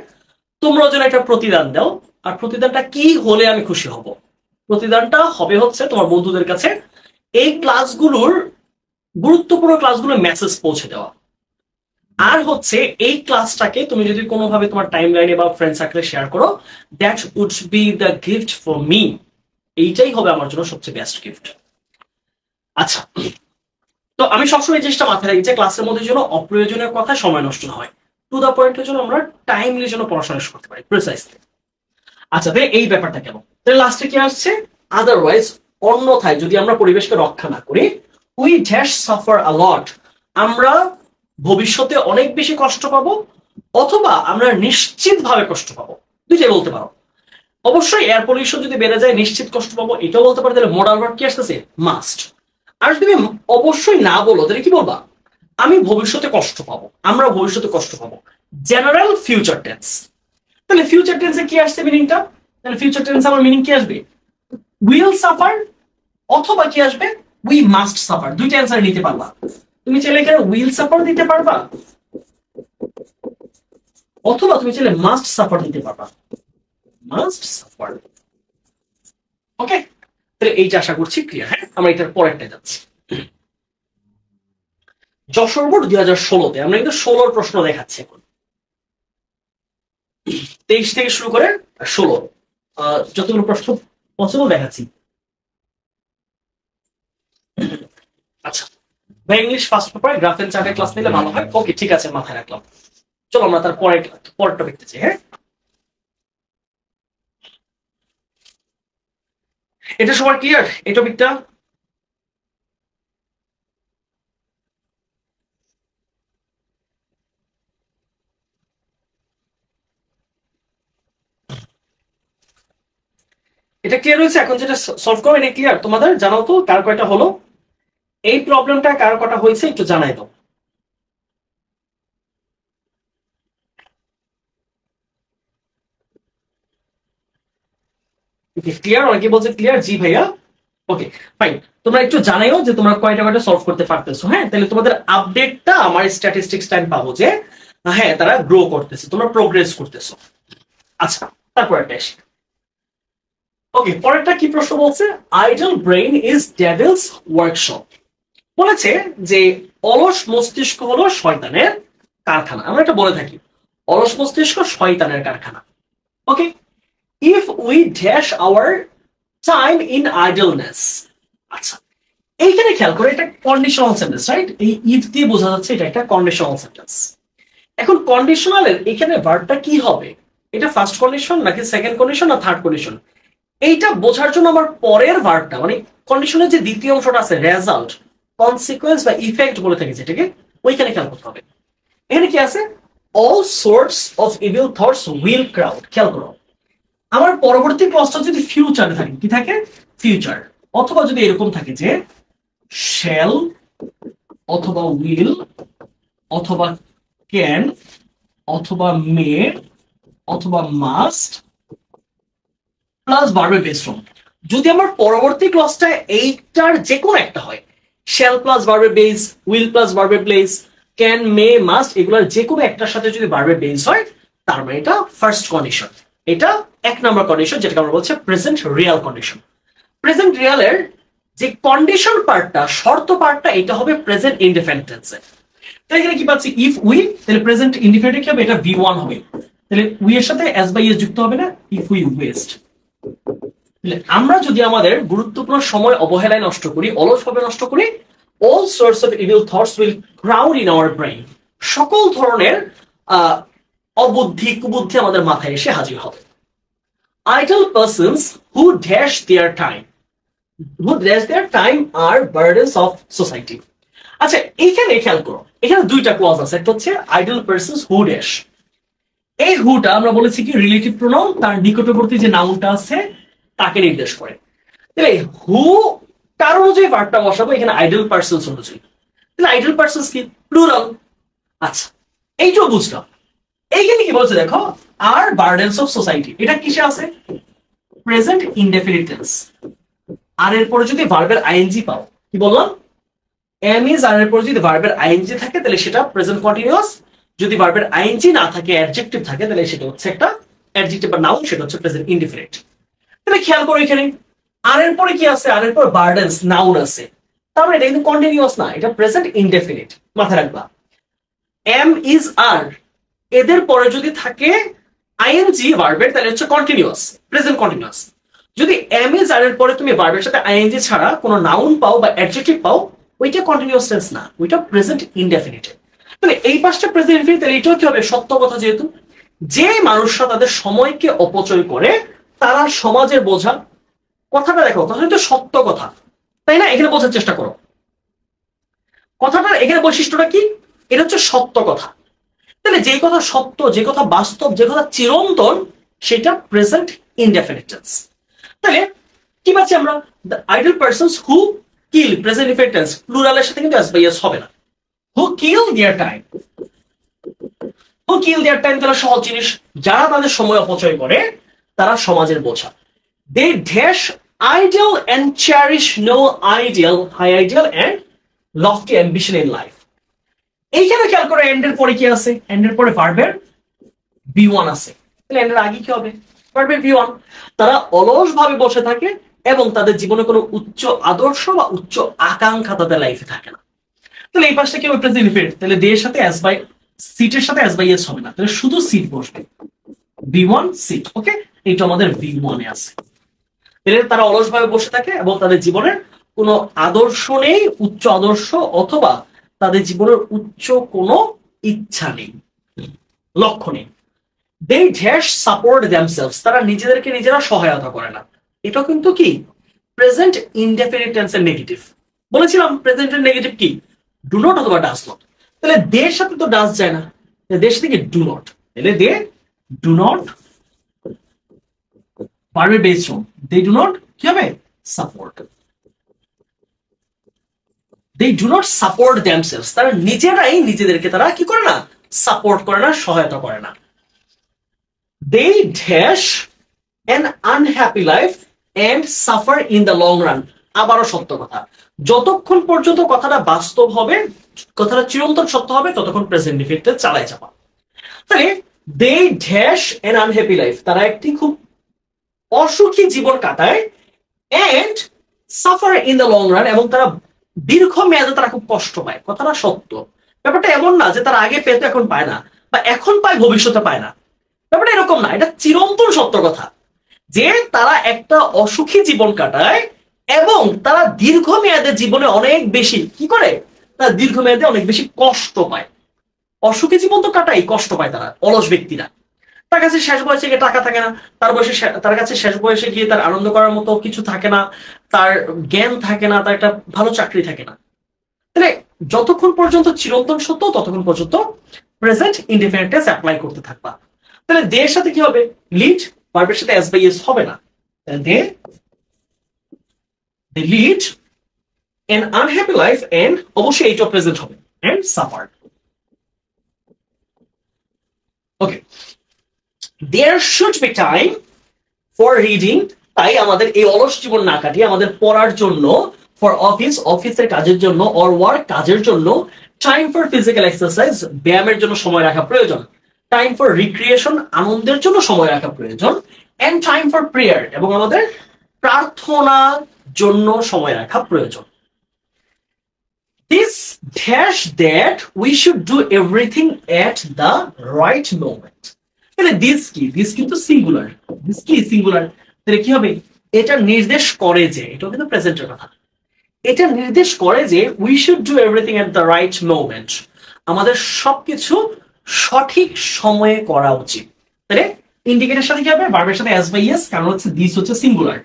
S1: তোমরা যেন একটা প্রতিদান দাও। আর প্রতিদানটা কি হলে আমি খুশি হব, প্রতিদানটা হবে হচ্ছে তোমার বন্ধুদের কাছে এই ক্লাসগুলোর, গুরুত্বপূর্ণ ক্লাসগুলোর মেসেজ পৌঁছে দেওয়া। আর হচ্ছে এই ক্লাসটাকে তুমি যদি কোনোভাবে তোমার টাইম লাইনে বা ফ্রেন্ড সার্কেলে শেয়ার করো, that would be the gift for me. এইটাই হবে আমার জন্য সবচেয়ে বেস্ট গিফট। আচ্ছা, তো আমি সবসময় এই জিনিসটা মাথায় রাখি যে ক্লাসের মধ্যে যেন অপ্রয়োজনীয় কথা সময় নষ্ট না হয়, টু দা পয়েন্টের জন্য আমরা টাইমলি যেন পড়াশোনা করতে পারি, প্রিসাইসলি। আচ্ছা, তাহলে এই ব্যাপারটা কেন, তাহলে লাস্টে কি আসছে, আদারওয়াইজ, অন্যথায় যদি আমরা পরিবেশকে রক্ষা না করি, উই ড্যাশ সাফার আ লট, আমরা ভবিষ্যতে অনেক বেশি কষ্ট পাবো, অথবা আমরা নিশ্চিতভাবে কষ্ট পাবো, দুইটাই বলতে পারো। অবশ্যই এয়ার পলিউশন যদি বেড়ে যায় নিশ্চিত কষ্ট পাবো, এটাও বলতে পারো। তাহলে মোডাল ভার্ব কি আসতেছে? মাস্ট। আর যদি তুমি অবশ্যই না বলো তাহলে কি বলবা? আমি ভবিষ্যতে কষ্ট পাবো, আমরা ভবিষ্যতে কষ্ট পাবো, জেনারেল ফিউচার টেন্স। তাহলে ফিউচার টেন্সে কি আসছে মিনিংটা? তাহলে ফিউচার টেন্স আমার মিনিং কি আসবে? উইল সাফার, অথবা কি আসবে? We must suffer. দুইটা অ্যান্সার নিতে পারবা। তুমি চাইলে এখানে উইল সাফার দিতে পারবা, অথবা তুমি চাইলে মাস্ট সাফার দিতে পারবা, মাস্ট সাফার। ওকে, তাহলে এইটা আশা করছি ক্লিয়ার। হ্যাঁ, আমরা এটার পরেরটা যাচ্ছি। যশোর বোর্ড 2016-তে আমরা কিন্তু 16-র প্রশ্ন দেখাচ্ছি এখন। 23 থেকে শুরু করে 16 যতগুলো প্রশ্ন পসিবল দেখাচ্ছি। আচ্ছা ভাই, ইংলিশ ফার্স্ট পেপার গ্রাফের চার্টে ক্লাস নিলে ভালো হয়। ওকে, ঠিক আছে, মাথায় রাখলাম। চলো আমরা তার পরের টপিক দেখছি। হ্যাঁ, এটা সবার ক্লিয়ার এই টপিকটা? এটা ক্লিয়ার হয়েছে? এখন যেটা সলভ করবে এটা ক্লিয়ার তোমাদের? জানাও তো কার কয়টা হলো, এই প্রবলেমটা কার কটা হয়েছে একটু জানাই দাও। ক্লিয়ার? অনেকে বলছে ক্লিয়ার। জি ভাইয়া, ওকে ফাইন। তোমরা একটু জানাইও যে তোমরা কয়টা কয়টা সলভ করতে পারতেছো। হ্যাঁ, তাহলে তোমাদের আপডেটটা আমার স্ট্যাটিস্টিক্স টাইম পাবো যে হ্যাঁ তারা গ্রো করতেছে, তোমরা প্রোগ্রেস করতেছো। আচ্ছা, তারপর একটা আসি। ওকে, পরেরটা কি প্রশ্ন বলছে? Idol brain is Devil's workshop. বলেছে যে অলস মস্তিষ্ক হলো শয়তানের কারখানা। আমরা এটা বলে থাকি, অলস মস্তিষ্ক শয়তানের কারখানা। Okay, if we dash our time in idleness. আচ্ছা, এইখানে খেয়াল করে এটা কন্ডিশনাল সেন্টেন্স, রাইট? এই ইফ দিয়ে বোঝা যাচ্ছে এটা একটা কন্ডিশনাল সেন্টেন্স। এখন কন্ডিশনালের এখানে ভার্বটা কি হবে? এটা ফার্স্ট কন্ডিশন নাকি সেকেন্ড কন্ডিশন না থার্ড কন্ডিশন? এইটা বোঝার জন্য আমার পরের ভার্বটা মানে কন্ডিশনের যে দ্বিতীয় অংশটা আছে, রেজাল্ট, কনসিকোয়েন্স বা ইফেক্ট বলে থাকি যেটাকে, ওইখানে খেয়াল করতে হবে। এখানে কি আছে? All swords of evil thoughts will crowd. খেয়াল করো, আমার পরবর্তী ক্লজটা যদি ফিউচারে থাকে, কি থাকে? ফিউচার। অথবা যদি এরকম থাকে যে শ্যাল, অথবা উইল, অথবা ক্যান, অথবা মে, অথবা মাস্ট প্লাস ভার্বের বেস ফর্ম। যদি আমার পরবর্তী ক্লজটা এইটার যে কোনো একটা হয়, শ্যাল প্লাস ভার্বের বেস, উইল প্লাস ভার্বের বেস, ক্যান, মে, মাস্ট, এগুলোর যে কোনো একটার সাথে যদি ভার্বের বেস হয়, তার মানে এটা ফার্স্ট কন্ডিশন। এটা এক নম্বর কন্ডিশন, যেটাকে আমরা বলছি প্রেজেন্ট রিয়াল কন্ডিশন। প্রেজেন্ট রিয়ালের যে কন্ডিশন পার্টটা, শর্ত পার্টটা, এটা হবে প্রেজেন্ট ইনডিফিনিট টেন্সে। তাহলে এখানে কি পাচ্ছি? ইফ উই, তাহলে প্রেজেন্ট ইনডিফিনিট কি হবে? এটা V1 হবে। তাহলে উই এর সাথে এস বাই এস যুক্ত হবে না? If we West. তাহলে আমরা যদি আমাদের গুরুত্বপূর্ণ সময় অবহেলায় নষ্ট করি, অলসভাবে নষ্ট করি, all sorts of evil thoughts will crowd in our brain. সকল ধরনের অবুদ্ধি কুবুদ্ধি আমাদের মাথায় এসে হাজির হবে। Idle persons who dash their time are burdens of society. আচ্ছা, এইখানে খেয়াল করো, এখানে দুইটা ক্লজ আছে। একটা হচ্ছে idle persons who dash। এই হুটা আমরা বলেছি কি রিলেটিভ প্রোনাউন, তার নিকটবর্তী যে নাউনটা আছে তাকে নির্দেশ করে। তাহলে হু কার অনুযায়ী ভার্বটা বসাবো? এখানে আইডল পারসনস অনুযায়ী। তাহলে আইডল পারসনস কি? প্লুরাল। আচ্ছা, এইটাও বুঝলাম। এইখানে কি বলছে দেখো, আর বার্ডেনস অফ সোসাইটি, এটা কিসে আছে? Present indefinite tense. আর এর পরে যদি ভার্বের আইএনজি পাও, কি বললাম? এম ইজ আর এর পরে যদি ভার্বের আইএনজি থাকে তাহলে সেটা প্রেজেন্ট কন্টিনিউয়াস। যদি ভার্বের আইএনজি না থাকে, অ্যাডজেক্টিভ থাকে, তাহলে সেটা হচ্ছে একটা অ্যাডজেক্টিভ বা নাউন, সেটা হচ্ছে প্রেজেন্ট ইনডিফিনিট। তাহলে খেয়াল করো এখানে আর এর পরে কি আছে? আর এর পর বার্ডেন্স নাউন আছে, তার মানে এটা কিন্তু কন্টিনিউয়াস না, এটা প্রেজেন্ট ইনডেফিনিট। মাথায় রাখবা, এম ইজ আর এদের পরে যদি থাকে আইএনজি ভার্বের, তাহলে হচ্ছে কন্টিনিউয়াস, প্রেজেন্ট কন্টিনিউয়াস। যদি এম ইজ আর এর পরে তুমি ভার্বের সাথে আইএনজি ছাড়া কোনো নাউন পাও বা অ্যাডজেক্টিভ পাও, ওইটা কন্টিনিউয়াস টেন্স না, ওইটা প্রেজেন্ট ইনডেফিনিট। তাহলে এই পাঁচটা প্রেজেন্ট ইনডেফিনিট, তাহলে এটাও কি হবে? সত্য কথা। যেহেতু যে মানুষরা তাদের সময়কে অপচয় করে তারা সমাজের বোঝা। কথাটা দেখো, কথা কিন্তু সত্য কথা, তাই না? এখানে বোঝার চেষ্টা করো কথাটার এখানে বৈশিষ্ট্যটা কি? এটা হচ্ছে সত্য কথা। তাহলে যে কথা সত্য, যে কথা বাস্তব, যে কথা চিরন্তন, সেটা প্রেজেন্ট ইনডেফিনিট টেন্স। তাহলে কি পাচ্ছি আমরা? The idle persons who kill, present indefinite tense, প্লুরালের সাথে কিন্তু এস বাই এস হবে না। হু কিল দেয়ার টাইম, হু কিল দেয়ার টাইম, তারা সহজ জিনিস, যারা তাদের সময় অপচয় করে তারা সমাজের বোঝা। They dash ideal and cherish no ideal, high ideal and lofty ambition in life. এইখানে খেয়াল করে এন্ড এর পরে কি আছে? এন্ড এর পরে ভার্বের V1 আছে। তাহলে এন্ড এর আগে কি হবে? ভার্বের V1। তারা অলস ভাবে বসে থাকে এবং তাদের জীবনে কোনো উচ্চ আদর্শ বা উচ্চ আকাঙ্ক্ষা তাদের লাইফে থাকে না। তাহলে এই পাশটা কি হবে? Present indefinite. তাহলে দে এর সাথে এস বাই, সিটের সাথে এস বাই এস হবে না, তাহলে শুধু সিট বসবে, V1 সিট। ওকে, এইটা আমাদের V1 এ আছে। তাহলে তারা অলস ভাবে বসে থাকে এবং তাদের জীবনের কোনো আদর্শ নেই, উচ্চ আদর্শ, অথবা তাদের জীবনের উচ্চ কোনো ইচ্ছা নেই, লক্ষ্য নেই। দে ড্যাশ সাপোর্ট দেমসেলভস, তারা নিজেদেরকে নিজেরা সহায়তা করে না। এটা কিন্তু কি? প্রেজেন্ট ইনডেফিনিট টেন্সের নেগেটিভ। বলেছিলাম প্রেজেন্টের নেগেটিভ কি? ডু নট অথবা ডাজ নট। তাহলে দের সাথে তো ডাজ যায় না, দের সাথে কি? Do not. তাহলে দে ডু নট, ভার্বের base form, they do not কি হবে? Support. they do not support themselves, তারা নিজেরাই নিজেদেরকে তারা কি করে না? সাপোর্ট করে না, সহায়তা করে না। they dash an unhappy life and suffer in the long run, আবারও সত্য কথা, যতক্ষণ পর্যন্ত কথাটা বাস্তব হবে, কথাটা চিরন্তন সত্য হবে, ততক্ষণ প্রেজেন্ট ইনডেফিনিট চালায় যাবা। তাহলে they dash an unhappy life, তারা একটি খুব অসুখী জীবন কাটায়, and suffer in the long run, এবং তারা দীর্ঘ মেয়াদে তারা খুব কষ্ট পায়। কথাটা সত্য। ব্যাপারটা এমন না যে তারা আগে পেতো এখন পায় না, বা এখন পায় ভবিষ্যতে পায় না, ব্যাপারটা এরকম না। এটা চিরন্তন সত্য কথা যে তারা একটা অসুখী জীবন কাটায় এবং তারা দীর্ঘ মেয়াদে জীবনে অনেক বেশি কি করে? তারা দীর্ঘ মেয়াদে অনেক বেশি কষ্ট পায়। অসুখী জীবন তো কাটাই, কষ্ট পায় তারা, অলস ব্যক্তিরা। তার কাছে শেষ বয়সে গিয়ে টাকা থাকে না, তার কাছে শেষ বয়সে গিয়ে তার আনন্দ করার মতো কিছু থাকে না, তার জ্ঞান থাকে না, তার একটা ভালো চাকরি থাকে না। তাহলে যতক্ষণ পর্যন্ত চিরন্তন সত্য, ততক্ষণ পর্যন্ত প্রেজেন্ট ইনডেফিনিট টেন্স অ্যাপ্লাই করতে থাকবা। তাহলে দে এর সাথে কি হবে? লিড, ভার্বের সাথে এস বাই এস হবে না। They lead an unhappy life and অবশ্যই এইটা প্রেজেন্ট হবে, and suffered. Okay, there should be time for reading, তাই আমাদের এই অলস জীবন না কাটিয়ে আমাদের পড়ার জন্য, ফর অফিস, অফিসের কাজের জন্য, অর ওয়ার্ক, কাজের জন্য, টাইম ফর ফিজিক্যাল এক্সারসাইজ, ব্যায়ামের জন্য সময় রাখা প্রয়োজন, টাইম ফর রিক্রিয়েশন, আনন্দের জন্য সময় রাখা প্রয়োজন, এন্ড টাইম ফর প্রেয়ার, এবং আমাদের প্রার্থনার জন্য সময় রাখা প্রয়োজন। This dash that we should do everything at the right moment. তাহলে দিস কি? দিস কিন্তু সিঙ্গুলার, দিস কি? সিঙ্গুলার। তাহলে কি হবে? এটা নির্দেশ করে যে, এটা কিন্তু প্রেজেন্টের কথা, এটা নির্দেশ করে যে we should do everything at the right moment, আমাদের সবকিছু সঠিক সময়ে করা উচিত। তাহলে ইন্ডিকেটরের সাথে কি হবে? ভার্বের সাথে এস বাই এস, কারণ হচ্ছে দিস হচ্ছে সিঙ্গুলার।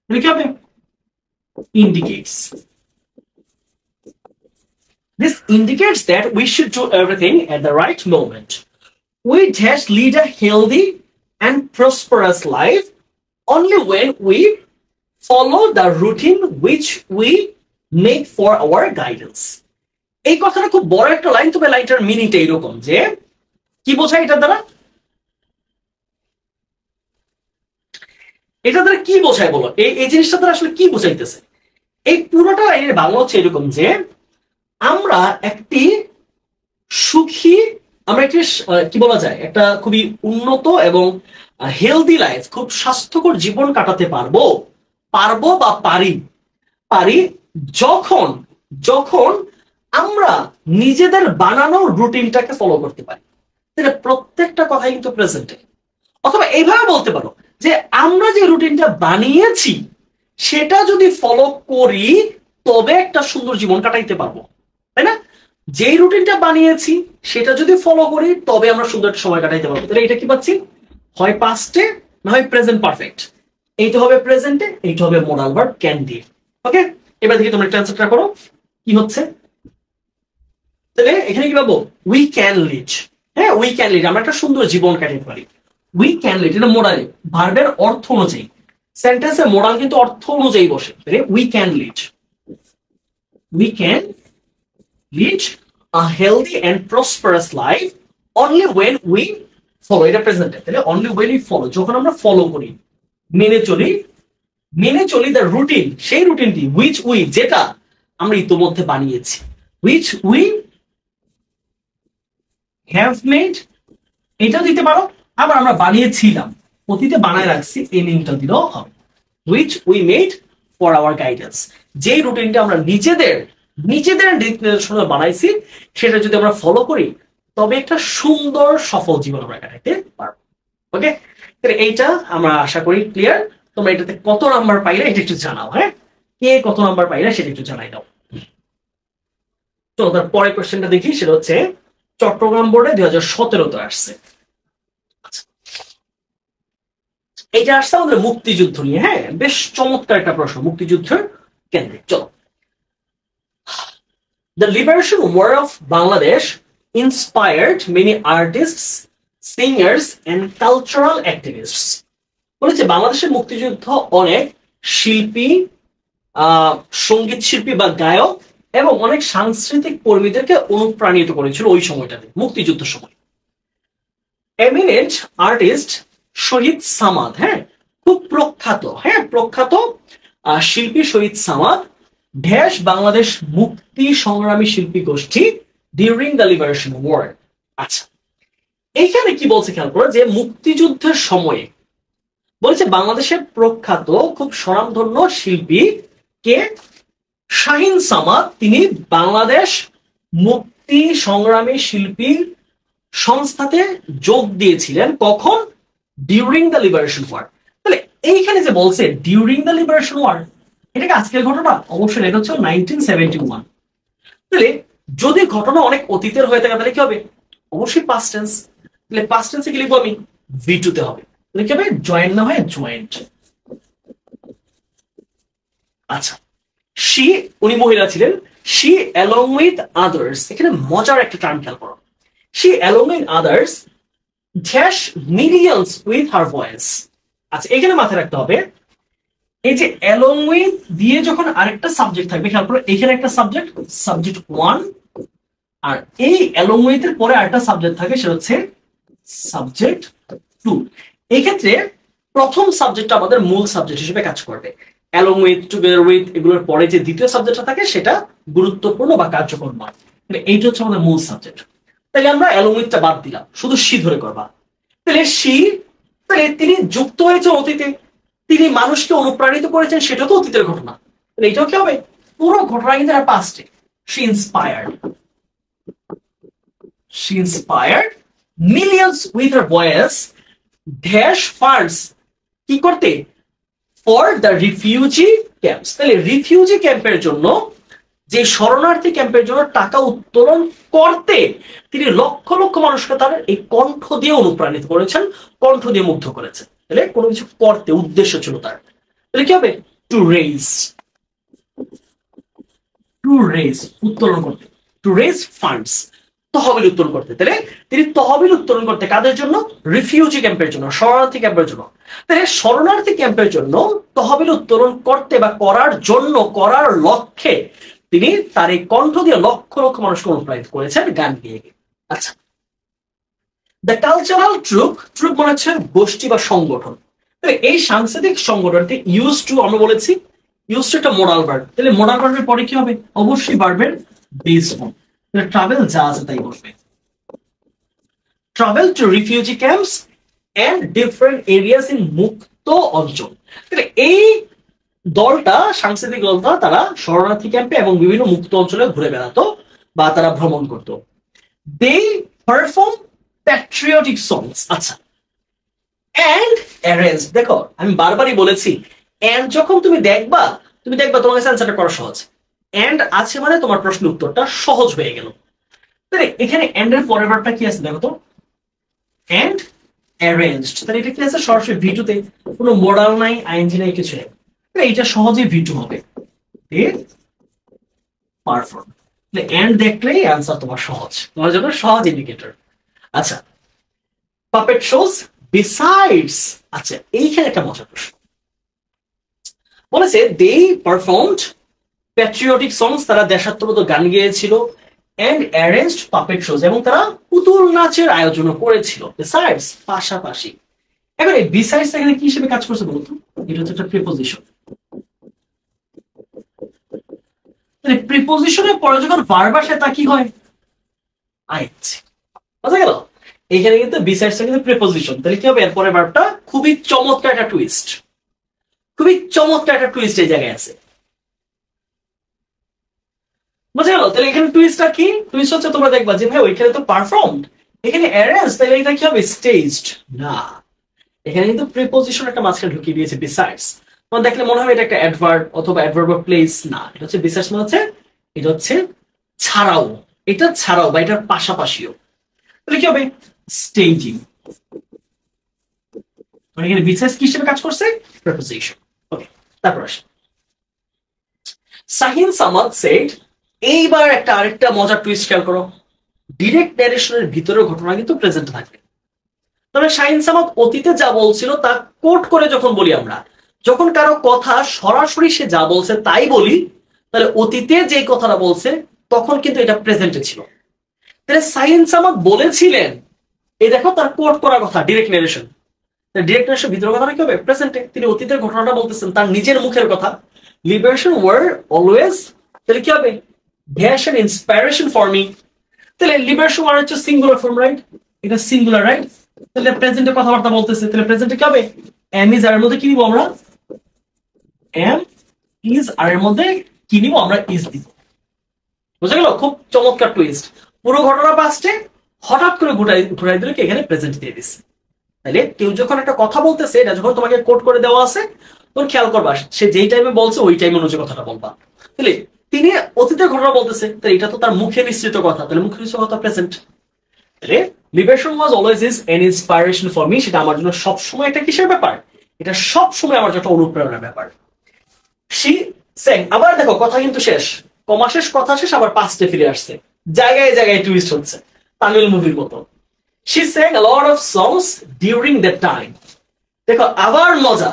S1: তাহলে কি হবে? Indicates. This indicates that we should do everything at the right moment. We just lead a healthy and prosperous life only when we follow the routine which we make for our guidance. এই কথাটা খুব বড় একটা line, তবে লাইনটার মিনিংটা এরকম যে কি বোঝায় এটা দ্বারা? এটা দ্বারা কি বোঝায় বলো? এই জিনিসটা দ্বারা আসলে কি বোঝাইতেছে? এই পুরোটা লাইনের বাংলা হচ্ছে এরকম যে আমরা একটি সুখী, আমরা একটি কি বলা যায়, একটা খুবই উন্নত এবং হেলদি লাইফ, খুব স্বাস্থ্যকর জীবন কাটাতে পারবো বা পারি যখন যখন আমরা নিজেদের বানানো রুটিনটাকে ফলো করতে পারি। তাহলে প্রত্যেকটা কথাই কিন্তু প্রেজেন্টে। অথবা এইভাবে বলতে পারো যে আমরা যে রুটিনটা বানিয়েছি সেটা যদি ফলো করি তবে একটা সুন্দর জীবন কাটাইতে পারবো, তাই না? যেই রুটিনটা বানিয়েছি সেটা যদি ফলো করি তবে আমরা সুন্দর একটা সময় কাটাইতে পারবো। তাহলে এটা কি পাচ্ছি? হয় পাস্টে না হয় প্রেজেন্ট পারফেক্ট। এইটা হবে প্রেজেন্টে, এইটা হবে মোডাল ভার্ব ক্যান দিয়ে। ওকে, এবার দেখি তোমরা ট্রান্সলেটটা করো কি হচ্ছে। তাহলে এখানে কি পাবো? We can lead. হ্যাঁ, উই ক্যান লিড, আমরা একটা সুন্দর জীবন কাটাতে পারি। উই ক্যান লিড, এটা মোডাল, ভার্বের অর্থ অনুযায়ী, সেন্টেন্সের মোডাল কিন্তু অর্থ অনুযায়ী বসে। তাহলে we can lead, we can lead a healthy and prosperous life only when we follow, এটা প্রেজেন্টে। তাহলে অনলি ওয়েন উই ফলো, যখন আমরা ফলো করি, মেনে চলি, মেনে চলি দ্য রুটিন, সেই রুটিনটি, হুইচ উই, যেটা আমরা ইতোমধ্যে বানিয়েছি, হুইচ উই হ্যাভ মেড, এটাও দিতে পারো। আবার আমরা বানিয়েছিলাম, অতীতে বানায় রাখছি, এই লিঙ্কটা দিলেও হবে। Which we made for our guidance, যেই রুটিনটা আমরা নিজেদের নির্দেশনা বানাইছি, সেটা যদি আমরা ফলো করি, তবে একটা সুন্দর সফল জীবন আমরা কাটাইতে পারবো। ওকে, তাহলে এইটা আমরা আশা করি ক্লিয়ার। তোমরা এটাতে কত নাম্বার পাইলে এটা একটু জানাও। হ্যাঁ, কে কত নাম্বার পাইলে সেটা একটু জানাই দাও। চলো তার পরের কোশ্চেনটা দেখি, সেটা হচ্ছে চট্টগ্রাম বোর্ডে 2017-তে আসছে। এটা আসছে আমাদের মুক্তিযুদ্ধ নিয়ে। হ্যাঁ, বেশ চমৎকার একটা প্রশ্ন, মুক্তিযুদ্ধের কেন্দ্রে। চলো, the liberation war of Bangladesh inspired many artists, singers and cultural activists. বলেছে বাংলাদেশের মুক্তিযুদ্ধ অনেক শিল্পী, সঙ্গীত শিল্পী বা গায়ক এবং অনেক সাংস্কৃতিক কর্মীদেরকে অনুপ্রাণিত করেছিল ওই সময়টাতে, মুক্তিযুদ্ধের সময়। এমিনেন্ট আর্টিস্ট শহীদ সামাদ, হ্যাঁ খুব প্রখ্যাত, হ্যাঁ প্রখ্যাত শিল্পী শহীদ সামাদ ঢেস বাংলাদেশ মুক্তি সংগ্রামী শিল্পী গোষ্ঠী ডিউরিং দ্য লিবারেশন ওয়ার। আচ্ছা, এইখানে কি বলছে খেয়াল করো, যে মুক্তিযুদ্ধের সময়ে বলেছে বাংলাদেশের প্রখ্যাত খুব স্বনামধন্য শিল্পী কে? শাহিন সামাদ। তিনি বাংলাদেশ মুক্তি সংগ্রামী শিল্পী সংস্থাতে যোগ দিয়েছিলেন, কখন? During the liberation war. তাহলে এইখানে যে বলছে ডিউরিং দ্য লিবারেশন ওয়ার, এটা কি আজকের ঘটনা? অবশ্যই এটা হচ্ছে 1971। তাহলে যদি ঘটনা অনেক অতীতের হয়ে থাকে, তাহলে কি হবে? অবশ্যই পাস্ট টেন্স। তাহলে পাস্ট টেন্সে কি লিখবো আমি? V2 তে হবে। তাহলে কি হবে? জয়েন্ট না হয় জয়েন্ট। আচ্ছা, শি, উনি মহিলা ছিলেন। শি অ্যালং উইথ আদার্স, এখানে মজার একটা টার্ম খেয়াল করো। She along with others dash millions with her voice. আচ্ছা, এখানে মাথায় রাখতে হবে, এই যে অ্যালং উইথ দিয়ে যখন আরেকটা সাবজেক্ট থাকবে, খেয়াল করো এখানে একটা সাবজেক্ট, সাবজেক্ট 1, আর এই অ্যালং উইথ এর পরে আরেকটা সাবজেক্ট থাকে, সেটা হচ্ছে সাবজেক্ট 2। এই ক্ষেত্রে প্রথম সাবজেক্টটা আমাদের মূল সাবজেক্ট হিসেবে কাজ করবে। অ্যালং উইথ, টুগেদার উইথ, এগুলোর পরে যে দ্বিতীয় সাবজেক্টটা থাকে সেটা গুরুত্বপূর্ণ বা কার্যকর নয়। এইটা হচ্ছে আমাদের মূল সাবজেক্ট। তাহলে আমরা অ্যালং উইথটা বাদ দিলাম, শুধু শি ধরে করবা। তাহলে শি, তাহলে তিনি যুক্ত হয়েছে অতীতে, তিনি মানুষকে অনুপ্রাণিত করেছেন, সেটা তো অতীতের ঘটনা। তাহলে এটাও কি হবে? পুরো ঘটনা কিন্তু পাস্টে। She inspired, she inspired millions with her voice dash funds কি করতে? for the refugee camps। তাহলে রিফিউজি ক্যাম্পের জন্য, যে শরণার্থী ক্যাম্পের জন্য টাকা উত্তোলন করতে তিনি লক্ষ লক্ষ মানুষকে তার এই কণ্ঠ দিয়ে অনুপ্রাণিত করেছেন, কণ্ঠ দিয়ে মুগ্ধ করেছেন। তাহলে কোনো কিছু করতে উদ্দেশ্য ছিল তার। তাহলে কি হবে? টু রেজ, টু রেজ, উত্তোলন করতে, টু রেজ ফান্ডস, তহবিল উত্তোলন করতে। তাহলে তিনি তহবিল উত্তোলন করতে কাদের জন্য? রিফিউজি ক্যাম্পের জন্য, শরণার্থী ক্যাম্পের জন্য। তাহলে শরণার্থী ক্যাম্পের জন্য তহবিল উত্তোলন করতে বা করার জন্য, করার লক্ষ্যে তিনি তার এই কণ্ঠ দিয়ে লক্ষ লক্ষ মানুষকে অনুপ্রাণিত করেছেন গান গেয়ে। আচ্ছা, দ্য কালচারাল ট্রুপ, ট্রুপ মানে হচ্ছে গোষ্ঠী বা সংগঠন। তাহলে এই সাংস্কৃতিক সংগঠনটি ইউজ টু, আমরা বলেছি ইউজ টু একটা মোডাল ভার্ব। তাহলে মোডাল ভার্বের পরে কি হবে? অবশ্যই ভার্বের বেস ফর্ম। ট্রাভেল যা আছে তাই বসবে। Travel to refugee camps and different areas in মুক্ত অঞ্চল। তাহলে এই দলটা, সাংস্কৃতিক দলটা, তারা শরণার্থী ক্যাম্পে এবং বিভিন্ন মুক্ত অঞ্চলে ঘুরে বেড়াতো বা তারা ভ্রমণ করত। দে পারফর্ম প্যাট্রিয়টিক সংস। আচ্ছা, এন্ড অ্যারেঞ্জ, দেখো আমি বারবারই বলেছি, এন্ড যখন তুমি দেখবা তোমার কাছে অ্যান্সারটা করা সহজ। এন্ড আছে মানে তোমার প্রশ্নের উত্তরটা সহজ হয়ে গেল। তাহলে এখানে এন্ড এর পরের ভার্বটা কি আছে দেখো তো, এন্ড অ্যারেঞ্জড। তাহলে এটা কি আছে? সরাসরি V2 তে, কোনো মডাল নাই, আইএনজি নাই, কিছু নেই। তাহলে এটা সহজেই V2 হবে। দে পারফর্ম, এন্ড দেখলেই অ্যান্সার তোমার সহজ, তোমার জন্য সহজ ইন্ডিকেটর। আচ্ছা, পাপেট শোজ বিসাইডস। আচ্ছা, এইখানে একটা মজার প্রশ্ন বলেছে, দে পারফর্মড প্যাট্রিয়টিক সংস, তারা দেশাত্মবোধক গান গেয়েছিল, এন্ড অ্যারেঞ্জড পাপেট শোজ, এবং তারা পুতুল নাচের আয়োজন করেছিল। বিসাইডস পাশাপাশি। এবার এই বিসাইডস এখানে কি হিসেবে কাজ করছে বলতো? এটা হচ্ছে একটা প্রিপোজিশন। প্রিপোজিশনের পরে যখন ভার্ব আসে তা কি হয়? আইএনজি। বুঝা গেল? এখানে কিন্তু বিসাইডস কিন্তু প্রিপোজিশন, তাহলে কি হবে এরপরে ভার্বটা? খুবই চমৎকার একটা টুইস্ট, খুবই চমৎকার একটা টুইস্ট এই জায়গায় আছে। বুঝা গেল? তাহলে এখানে টুইস্টটা কি? টুইস্ট হচ্ছে তোমরা দেখবা যে ভাই ওইখানে তো পারফর্মড, এখানে অ্যারেঞ্জ, তাহলে এটা কি হবে? স্টেজড। না, এখানে কিন্তু প্রিপোজিশন একটা মাঝখানে ঢুকিয়ে দিয়েছে বিসাইডস। তোমার দেখলে মনে হবে এটা একটা অ্যাডভার্ব অথবা অ্যাডভার্ব অফ প্লেস। না, এটা হচ্ছে বিসাইডস মানে হচ্ছে এটা হচ্ছে ছাড়াও, এটা ছাড়াও বা এটার পাশাপাশিও। তাহলে কি হবে? স্টেজিং। মানে এখানে বিসাইডস কি হিসেবে কাজ করছে? প্রিপোজিশন। ওকে, তারপর আসে শাহিন সামাদ সেড। এইবার একটা আরেকটা মজার টুইস্ট খেয়াল করো, ডিরেক্ট ন্যারেশনের ভিতরের ঘটনা কিন্তু প্রেজেন্ট থাকবে। তবে শাহিন সামাদ অতীতে যা বলছিল তা কোট করে যখন বলি আমরা, যখন কারো কথা সরাসরি সে যা বলছে তাই বলি, তাহলে অতীতে যে কথাটা বলছে তখন কিন্তু এটা প্রেজেন্টে ছিল। তাহলে শাহিন সামাদ বলেছিলেন, এই দেখো তার কোট করা কথা ডিরেক্ট ন্যারেশন। ডিরেক্ট ন্যারেশন ভিতরের কথাটা কি হবে? প্রেজেন্টে। তিনি অতীতের ঘটনাটা বলতেছেন, তার নিজের মুখের কথা। লিবারেশন ওয়ার অলওয়েজ, তাহলে কি হবে? ভ্যাশ এন্ড ইন্সপিরেশন ফর মি। তাহলে লিবারেশন ওয়ার হচ্ছে সিঙ্গুলার ফর্ম, রাইট? এটা সিঙ্গুলার, রাইট? তাহলে প্রেজেন্টে কথাবার্তা বলতেছে, তাহলে প্রেজেন্টে কি হবে? এম ইজ আর এর মধ্যে কি নিব আমরা? এম ইজ আর এর মধ্যে কি নিব আমরা? ইজ দিব। বুঝা গেল? খুব চমৎকার টুইস্ট। পুরো ঘটনা পাস্টে, হঠাৎ করে ঘুরাই দিলে কি এখানে প্রেজেন্ট দিয়ে দিচ্ছে। তাহলে কেউ যখন একটা কথা বলতেছে, এটা যখন তোমাকে কোট করে দেওয়া আছে, তখন খেয়াল করবা সে যেই টাইমে বলছে ওই টাইমে অনুযায়ী কথাটা বলবা। তাহলে তিনি অতীতের ঘটনা বলতেছে, তাহলে এটা তো তার মুখে নিঃসৃত কথা, তাহলে মুখে নিঃসৃত কথা প্রেজেন্ট। তাহলে liberation was always is an inspiration for me, সেটা আমার জন্য সবসময় একটা কিসের ব্যাপার? এটা সবসময় আমার জন্য একটা অনুপ্রেরণার ব্যাপার। শি সেং, আবার দেখো কথা কিন্তু শেষ, কমা শেষ, কথা শেষ, আবার পাস্টে ফিরে আসছে, জায়গায় জায়গায় টুইস্ট হচ্ছে, তামিল মুভির মতো। She Seng a lot of songs during that time। দেখো আবার মজা,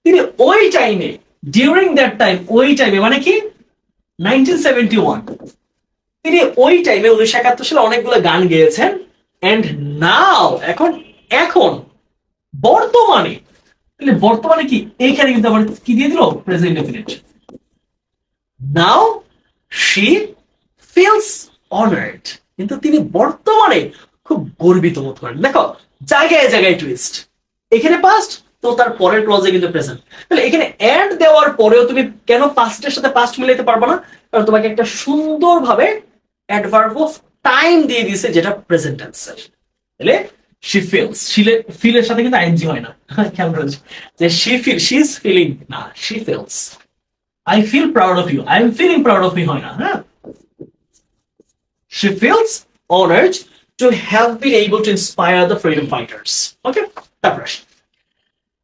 S1: তিনি ওই টাইমে, ডিউরিং দ্যাট টাইম, ওই টাইমে মানে কি? 1971, তিনি ওই টাইমে 1971 সালে অনেকগুলো গান গেয়েছেন। এন্ড নাও, এখন, এখন বর্তমানে, তাহলে বর্তমানে কি? এইখানে কিন্তু আবার কি দিয়ে দিল? Present definite. Now she feels honoured, কিন্তু তিনি বর্তমানে খুব গর্বিত বোধ করেন। দেখো জায়গায় জায়গায় টুইস্ট, এখানে পাস্ট তো তার পরের ক্লজে কিন্তু প্রেজেন্ট। তাহলে এখানে এন্ড দেওয়ার পরেও তুমি কেন পাস্টের সাথে পাস্ট মিলাইতে পারবে না? কারণ তোমাকে একটা সুন্দরভাবে অ্যাডভার্ব অফ টাইম দিয়ে দিয়েছে, যেটা প্রেজেন্ট টেন্সের। তাহলে শি ফিলস, ফিলের সাথে কিন্তু আইএনজি হয় না, খেয়াল করেছি যে she feel, she is feeling, না she feels. I feel proud of you, I am feeling proud of me হয় না, হ্যাঁ। She feels honoured to have been able to inspire the freedom fighters. Okay, তারপর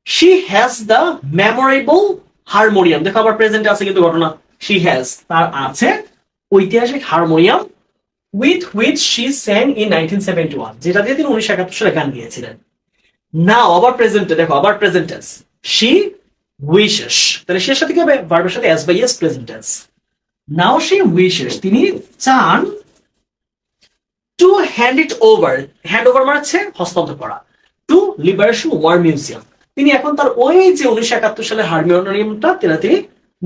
S1: she has the memorable harmonium। দেখো আবার প্রেজেন্টে আছে কিন্তু ঘটনা, she has, তার আছে ঐতিহাসিক harmonium, with which she sang in 1971, যেটা দিয়ে তিনি 1971 সালে গান গিয়েছিলেন। নাও আবার প্রেজেন্টে, দেখো আবার প্রেজেন্ট টেন্স, she wishes, তাহলে সে সাথে কি হবে? ভার্বের সাথে as by as present tense. Now she wishes, তিনি চান, to hand it over, hand over মানে হচ্ছে হস্তান্তর করা, টু লিবারেশন ওয়ার মিউজিয়াম। তিনি এখন তার ওই যে 1971 সালের হারমোনিয়ামটা তিনি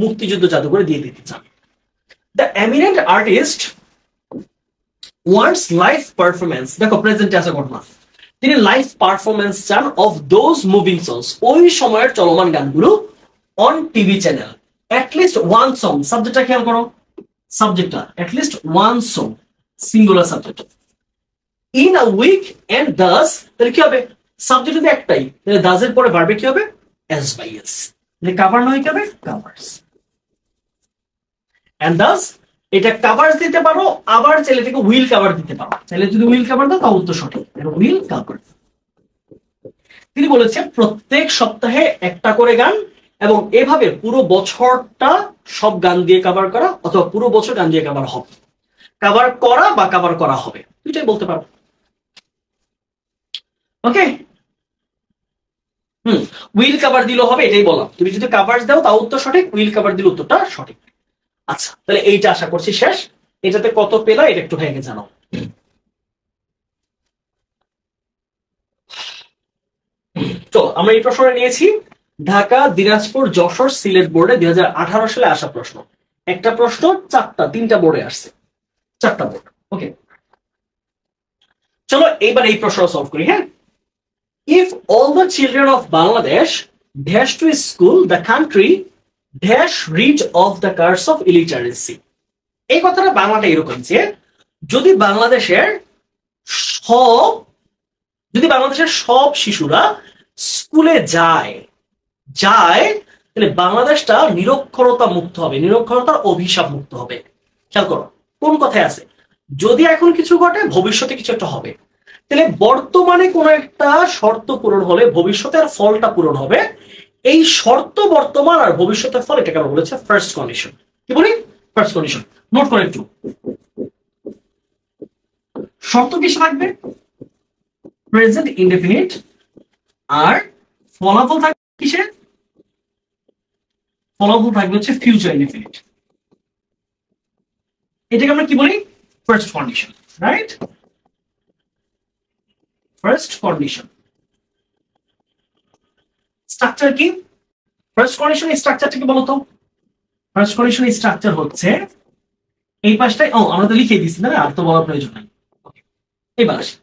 S1: মুক্তিযুদ্ধ জাদুঘরে দিয়ে দিতে চান। The eminent artist wants live performance, দেখো প্রেজেন্টে আছে ঘটনা, তিনি লাইভ পারফরমেন্স চান অফ দোজ মুভিং সংস, ওই সময়ের চলমান গানগুলো, on TV channel. At least one song, সাবজেক্টটা খেয়াল করো, সাবজেক্টটা at least one song, singular subject. In a week and thus, তাহলে কি হবে? সাবজেক্ট যদি একটাই, তাহলে দাস এর পরে ভার্বে কি হবে? S by s. তাহলে কভার নয় কি হবে? কভার্স। এন্ড দাস, এটা কভার্স দিতে পারো, আবার চাইলে এটাকে উইল কভার দিতে পারো, চাইলে যদি উইল কভার দাও তাও উত্তর সঠিক, উইল কভার। তিনি বলেছেন প্রত্যেক সপ্তাহে একটা করে গান, এবং এভাবে পুরো বছরটা সব গান দিয়ে কভার করা, অথবা পুরো বছর গান দিয়ে কভার হবে। কভার করা বা কভার করা হবে, দুইটাই বলতে পারো। ওকে, উইল কভার দিলেও হবে, এটাই বললাম। তুমি যদি কভার দাও তাও উত্তর সঠিক, উইল কভার দিলে উত্তরটা সঠিক। আচ্ছা, তাহলে এইটা আশা করছি শেষ। এটাতে কত পেলা এটা একটু ভাইকে জানাও। চলো আমরা এই প্রশ্নটা নিয়েছি ঢাকা, দিনাজপুর, যশোর, সিলেট বোর্ডে 2018 সালে আসা প্রশ্ন। একটা প্রশ্ন তিনটা বোর্ডে আসছে, 4টা বোর্ড। ওকে, চলো এইবার এই প্রশ্ন সলভ করি। হ্যাঁ, if all the children of Bangladesh dash to school, the country dash rid of the curse of illiteracy. এই কথাটা বাংলাটা এরকম যে যদি বাংলাদেশের সব শিশুরা স্কুলে যায় তাহলে বাংলাদেশটা নিরক্ষরতা মুক্ত হবে, নিরক্ষরতার অভিশাপ মুক্ত হবে। খেয়াল করো কোন কথায় আছে, যদি এখন কিছু ঘটে ভবিষ্যতে কিছু একটা হবে, তাহলে বর্তমানে কোন একটা শর্ত পূরণ হলে ভবিষ্যতের ফলটা পূরণ হবে। এই শর্ত বর্তমান আর ভবিষ্যতের ফল, এটাকে আমরা বলেছে ফার্স্ট কন্ডিশন। কি বলি? First condition. নোট করে একটু, শর্ত কিসে থাকবে? প্রেজেন্ট ইনডেফিনিট, আর ফলাফল থাকবে কিসে? ফলাফল থাকবে হচ্ছে ফিউচার ইনডেফিনিট। এটাকে আমরা কি বলি? First condition, right? First condition. Structure কি? ফার্স্ট কন্ডিশন স্ট্রাকচারটা কি বলতো? ফার্স্ট কন্ডিশন স্ট্রাকচার হচ্ছে এই পাশটাই, আমরা তো লিখে দিচ্ছি না, আর তো বলার প্রয়োজন নাই। এবার আসি,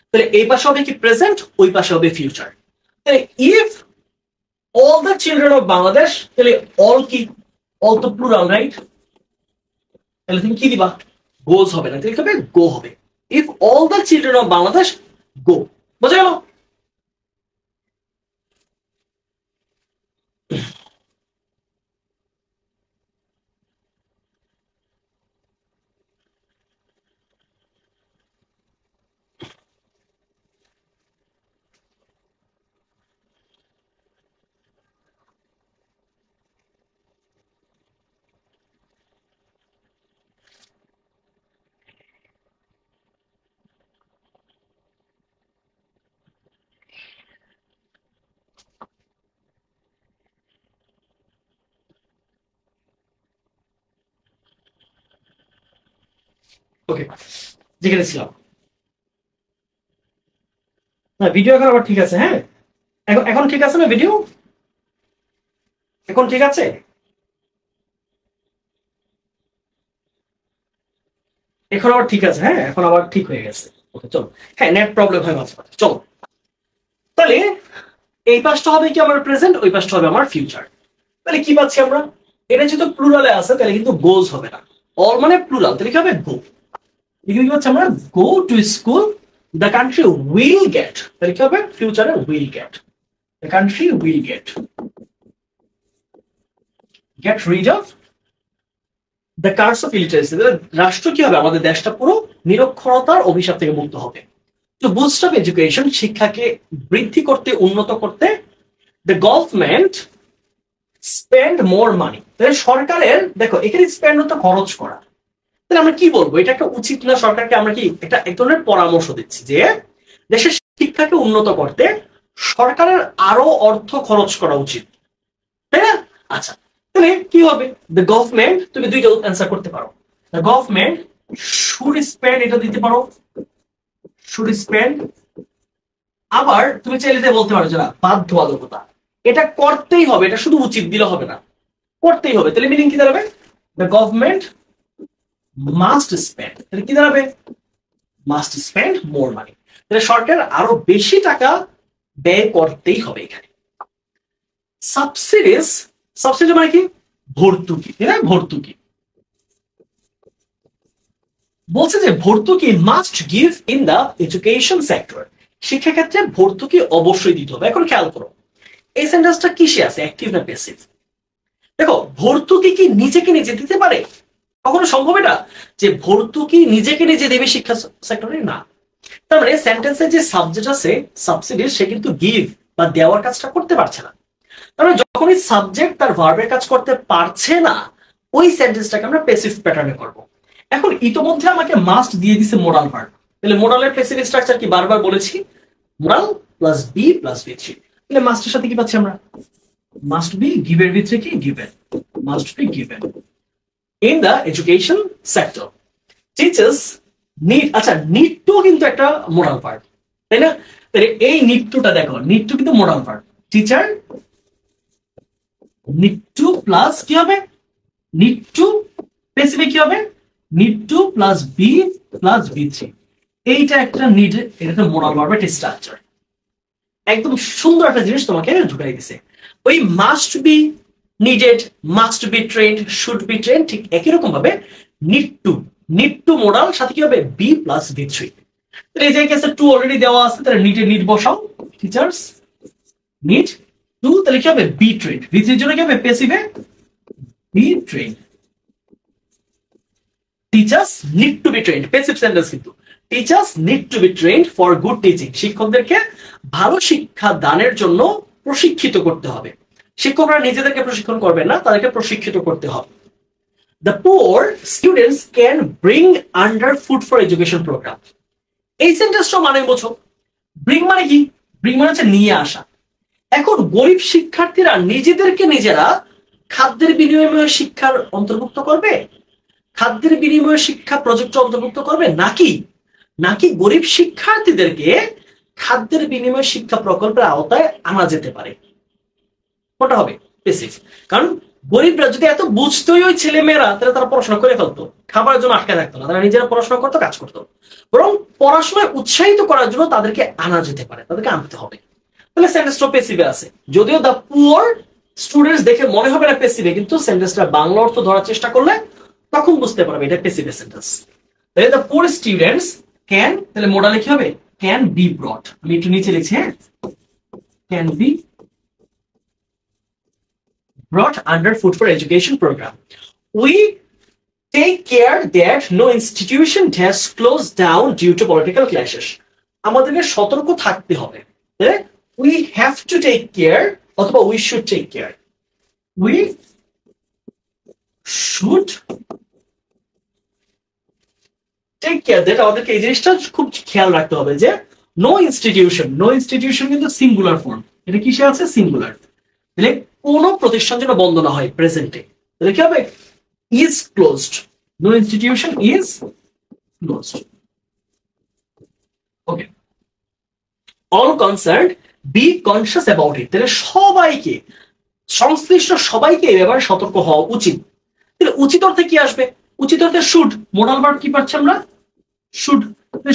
S1: তাহলে এই পাশে হবে কি প্রেজেন্ট, ওই পাশে হবে ফিউচার। তাহলে if all the children of Bangladesh, তাহলে অল কি? অল তো প্লুরাল, রাইট? তাহলে তুমি কি দিবা? গোজ হবে না, তাহলে হবে গো হবে। If all the children of Bangladesh go, বোঝা গেল? ওকে, যেখানে ছিলাম না, ভিডিও এখন আবার ঠিক আছে। হ্যাঁ, এখন ঠিক আছে না? ভিডিও এখন ঠিক আছে? এখন আবার ঠিক আছে? হ্যাঁ, এখন আবার ঠিক হয়ে গেছে। ওকে, চলো। হ্যাঁ, নেট প্রবলেম হয় মাঝে মাঝে। চলো, তাহলে এই পাশটা হবে কি আমার প্রেজেন্ট, ওই পাশটা হবে আমার ফিউচার। তাহলে কি পাচ্ছি আমরা? এটা যেহেতু প্লুরালে আছে তাহলে কিন্তু গোজ হবে না, অল মানে প্লুরাল, তাহলে কি হবে? গো। এখানে কি হচ্ছে? আমরা go to school, the country will get, তাহলে কি হবে? ফিউচারে will get, the country will get rid of the curse of illiteracy. রাষ্ট্র কি হবে? আমাদের দেশটা পুরো নিরক্ষরতার অভিশাপ থেকে মুক্ত হবে। তো বুস্ট অফ এডুকেশন, শিক্ষাকে বৃদ্ধি করতে, উন্নত করতে, দ্য গভর্নমেন্ট স্পেন্ড মোর মানি, তাহলে সরকারের, দেখো এখানে স্পেন্ড হতে খরচ করা, তাহলে আমরা কি বলবো? এটা একটা উচিত না? সরকারকে আমরা কি একটা এক ধরনের পরামর্শ দিচ্ছি যে দেশের শিক্ষাকে উন্নত করতে সরকারের আরো অর্থ খরচ করা উচিত, তাই না? আচ্ছা, তাহলে কি হবে? দ্য গভর্নমেন্ট, তুমি দুইটা অ্যান্সার করতে পারো। দ্য গভর্নমেন্ট শুড স্পেন্ড, এটা দিতে পারো, শুড স্পেন্ড। আবার তুমি চাইলে বলতে পারো যে না, বাধ্যবাধকতা, এটা করতেই হবে, এটা শুধু উচিত দিলে হবে না, করতেই হবে। তাহলে মিনিং কি দাঁড়াবে? দ্য গভর্নমেন্ট মাস্ট স্পেন্ড, তাহলে কি দাঁড়াবে? মাস্ট স্পেন্ড মোর মানি, তাহলে সরকার আরো বেশি টাকা ব্যয় করতেই হবে এখানে। সাবসিডিজ, সাবসিডি মানে কি? ভর্তুকি, তাই না? ভর্তুকি বলছে যে ভর্তুকি must give in the education sector, শিক্ষাক্ষেত্রে ভর্তুকি অবশ্যই দিতে হবে। এখন খেয়াল করো এই সেন্টেন্সটা কিসে আছে, অ্যাক্টিভ না প্যাসিভ? দেখো, ভর্তুকি কি নিজেকে নিজে দিতে পারে? কখনো সম্ভব এটা যে ভর্তুকি নিজেকে নিজে দেবে শিক্ষা সেক্টরে? না। তার মানে সেন্টেন্সে যে সাবজেক্ট আছে সাবসিডিজ, সে কিন্তু গিভ বা দেওয়ার কাজটা করতে পারছে না। তার মানে যখনই সাবজেক্ট তার ভার্বের কাজ করতে পারছে না, ওই সেন্টেন্সটাকে আমরা প্যাসিভ প্যাটার্নে করব। এখন ইতোমধ্যে আমাকে মাস্ট দিয়ে দিছে মোডাল ভার্ব, তাহলে মোডালের প্যাসিভ স্ট্রাকচার কি বারবার বলেছি, modal plus be plus V three. তাহলে মাস্টের সাথে কি পাচ্ছি আমরা, মাস্ট বি গিভের ভিতরে কি given, must be given in the education sector. Teachers need, আচ্ছা নিড টু কিন্তু একটা মোডাল ভার্ব, তাই না? তাহলে এই নিড টুটা দেখো, নিড টু কিন্তু modal verb, teacher need to plus কি হবে, নিড টু প্যাসিভে কি হবে, need to plus be plus be three. এইটা একটা নিড, এটা মোডাল ভার্বের স্ট্রাকচার। একদম সুন্দর একটা জিনিস তোমাকে ঢুকাই দিছে। ওই must be, needed, must be trend, should be trend, ঠিক একই রকম ভাবে নিড টু মোডাল সাথে কি হবে বি প্লাস বি থ্রি। এই যে কেসে টু অলরেডি দেওয়া আছে, তাহলে নিড বসাও, টিচার্স নিড টু, তাহলে কি হবে বি ট্রেন্ড, বি থ্রির জন্য কি হবে প্যাসিভে be trained. Teachers need to be trained, passive sentence কিন্তু। Teachers need to be trained for good teaching, শিক্ষকদেরকে ভালো শিক্ষা দানের জন্য প্রশিক্ষিত করতে হবে। শিক্ষকরা নিজেদেরকে প্রশিক্ষণ করবেন না, তাদেরকে প্রশিক্ষিত করতে হবে। The poor students can bring under food for education program. এই সেন্টেন্সটা মানে বোঝো, ব্রিং মানে কি, ব্রিং মানে হচ্ছে নিয়ে আসা। এখন গরিব শিক্ষার্থীরা নিজেদেরকে নিজেরা খাদ্যের বিনিময়ে শিক্ষার অন্তর্ভুক্ত করবে, খাদ্যের বিনিময়ে শিক্ষা প্রজেক্টে অন্তর্ভুক্ত করবে, নাকি গরিব শিক্ষার্থীদেরকে খাদ্যের বিনিময়ে শিক্ষা প্রকল্পের আওতায় আনা যেতে পারে, কোনটা হবে প্যাসিভ। কারণ গরিবরা যদি এত বুঝতোই ওই ছেলে মেয়েরা, তাহলে তারা পড়াশোনা করে ফেলতো, খাবারের জন্য আটকে থাকতো না, তারা নিজেরা পড়াশোনা করতো, কাজ করতো। বরং পড়াশোনায় উৎসাহিত করার জন্য তাদেরকে আনা যেতে পারে, তাদেরকে আনতে হবে। তাহলে সেন্টেন্সটা প্যাসিভে আছে, যদিও দ্য পুয়ার স্টুডেন্টস দেখে মনে হবে না প্যাসিভে, কিন্তু সেন্টেন্সটা বাংলা অর্থ ধরার চেষ্টা করলে তখন বুঝতে পারবে এটা প্যাসিভ সেন্টেন্স। তাহলে দ্য পুয়ার স্টুডেন্টস ক্যান, তাহলে মোডালে কি হবে ক্যান বি ব্রট, আমি একটু নিচে লিখছি, হ্যাঁ, can be brought under food for education program. We take care that no institution has closed down due to political clashes. আমাদেরকে সতর্ক থাকতে হবে, we have to take care অথবা we should take care, we should take care that আমাদেরকে এই জিনিসটা খুব খেয়াল রাখতে হবে যে নো ইনস্টিটিউশন কিন্তু সিঙ্গুলার ফর্ম, এটা কিসে আছে সিঙ্গুলার, তাহলে কোন প্রতিষ্ঠান যেন বন্ধ না হয় প্রেজেন্টে, তাহলে কি হবে is closed, no institution is closed. Okay, all concerned be conscious about it, তাহলে সবাইকে, সংশ্লিষ্ট সবাইকে এই ব্যাপারে সতর্ক হওয়া উচিত। তাহলে উচিত অর্থে কি আসবে, উচিত অর্থে শুড, মোডাল ভার্ব কি পাচ্ছি আমরা শুড,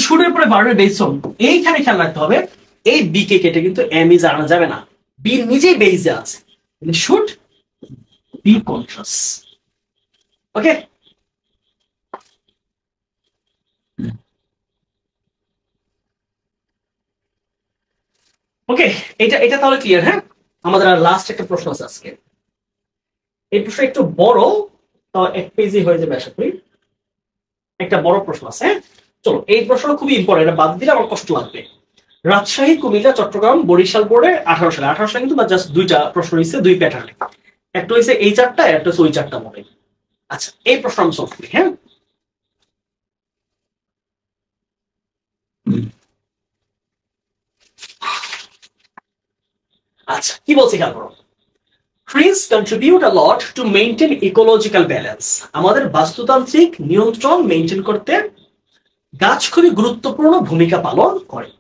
S1: শুডের পরে ভার্বের বেস ফর্ম, এইখানে খেয়াল রাখতে হবে এই বি কে কেটে কিন্তু এম ইজ আনা যাবে না, বি নিজেই বেইজে আছে, should be conscious. Okay, ওকে, এটা তাহলে ক্লিয়ার। হ্যাঁ, আমাদের আর লাস্ট একটা প্রশ্ন আছে আজকে, এই প্রশ্ন একটু বড়, তাও এক পেজে হয়ে যাবে আশা করি, একটা বড় প্রশ্ন আছে। হ্যাঁ চলো, এই প্রশ্নটা খুবই ইম্পর্টেন্ট, এটা বাদ দিলে আমার কষ্ট লাগবে। রাজশাহী, কুমিল্লা, চট্টগ্রাম, বরিশাল বোর্ডে 18 সালে কিন্তু জাস্ট দুইটা প্রশ্ন হয়েছে, দুই প্যাটার্নে, একটা হয়েছে এই চারটা, একটা হচ্ছে ওই চারটা মডেল। আচ্ছা, এই প্রশ্ন আমি সলভ করি। হ্যাঁ, আচ্ছা কি বলছি খেয়াল করো, trees contribute a lot to maintain ecological balance, আমাদের বাস্তুতান্ত্রিক নিয়ন্ত্রণ মেইনটেইন করতে গাছ খুবই গুরুত্বপূর্ণ ভূমিকা পালন করে।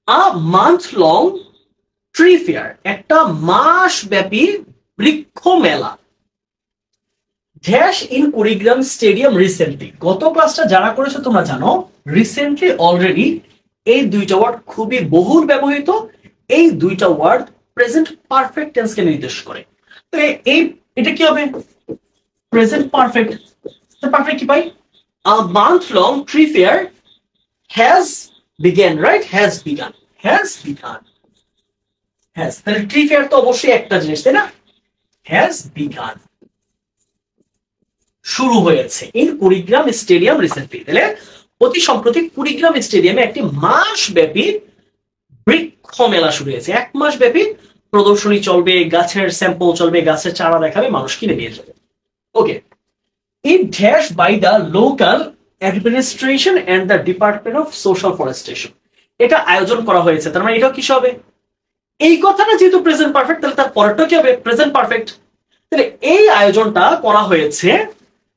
S1: আ মান্থ লং ট্রি ফেয়ার, একটা মাস ব্যাপী বৃক্ষ মেলা, dash in Kurigram stadium recently, গত ক্লাসটা যারা করেছো তোমরা জানো রিসেন্টলি অলরেডি এই দুইটা ওয়ার্ড খুবই বহুল ব্যবহৃত, এই দুইটা ওয়ার্ড প্রেজেন্ট পারফেক্ট টেন্সকে নির্দেশ করে। তো এই এটা কি হবে প্রেজেন্ট পারফেক্ট, তো পারফেক্ট কি পাই, a month long tree fair has began, right, has begun, has, তাহলে ট্রি ফেয়ার তো অবশ্যই একটা জিনিস, তাই না, হ্যাজ বিগান, শুরু হয়েছে, ইন কুড়িগ্রাম স্টেডিয়াম রিসেন্টলি, তাহলে অতি সম্প্রতি কুড়িগ্রাম স্টেডিয়ামে একটি মাস ব্যাপী বৃক্ষ মেলা শুরু হয়েছে, 1 মাস ব্যাপী প্রদর্শনী চলবে, গাছের স্যাম্পল চলবে, গাছের চারা দেখাবে, মানুষ কিনে নিয়ে যাবে। Okay, it dash by the local administration and the department of social forestation. এটা আয়োজন করা হয়েছে, তার মানে এটাও কি হবে? এই কথাটা যেহেতু প্রেজেন্ট পারফেক্ট, তাহলে তার পরেরটা কি হবে? Present perfect. তাহলে এই আয়োজনটা করা হয়েছে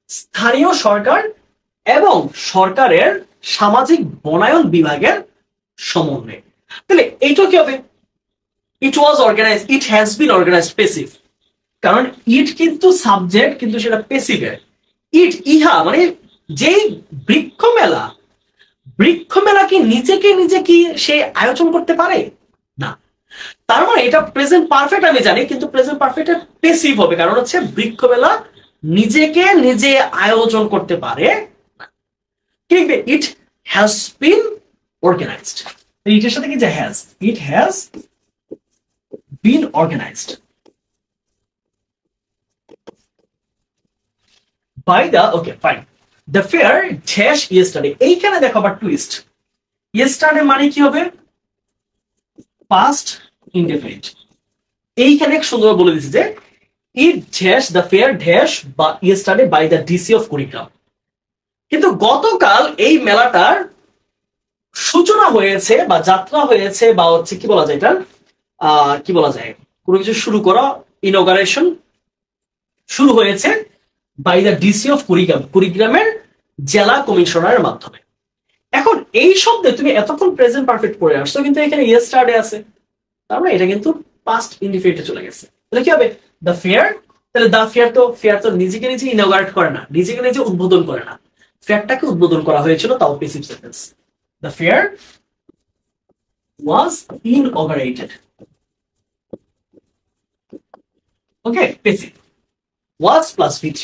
S1: স্থানীয় সরকার এবং সরকারের সামাজিক বনায়ন বিভাগের সমন্বয়ে। তাহলে এইটা কি হবে? It was organise, it has been organised passive, কারণ ইট কিন্তু সাবজেক্ট, কিন্তু সেটা পেসিভের। ইট ইহা মানে যেই বৃক্ষ মেলা, বৃক্ষ মেলা কি নিজেকে নিজে কি সে আয়োজন করতে পারে না? তার মানে এটা প্রেজেন্ট পারফেক্ট আমি জানি, কিন্তু প্রেজেন্ট পারফেক্ট পেসিভ হবে, কারণ হচ্ছে বৃক্ষ মেলা নিজেকে নিজে আয়োজন করতে পারে না। ঠিক, ইট হ্যাজ বিন অর্গানাইজড, ইটের সাথে কি যে has, it has been organised by the, okay fine, the fair dash yesterday. এইখানে দেখো আবার টুইস্ট, ইয়েস্টারডে মানে কি হবে? Past indefinite. এইখানে সুন্দর বলে দিচ্ছে যে it dash the fair dash বা yesterday by the DC of Kurigram. কিন্তু গতকাল এই মেলাটার সূচনা হয়েছে বা যাত্রা হয়েছে বা হচ্ছে কি বলা যায়, এটা কি বলা যায়, কোনো কিছু শুরু করা, ইনঅগারেশন শুরু হয়েছে by the DC of Kurigram, কুড়িগ্রামের জেলা কমিশনারের মাধ্যমে। এখন এই শব্দে তুমি এতক্ষণ প্রেজেন্ট পারফেক্ট পড়ে আসছো, কিন্তু এখানে ইয়েস্টারডে আছে, তার মানে এটা কিন্তু পাস্ট ইনডিফিনিটে চলে গেছে। তাহলে কি হবে? দ্য ফেয়ার, তাহলে দ্য ফেয়ার তো নিজেকে নিজে ইনঅগারেট করে না, নিজেকে নিজে উদ্বোধন করে না, ফেয়ারটাকে উদ্বোধন করা হয়েছিল, তাও passive sentence. The fair was inaugurated, okay, passive, was plus V3।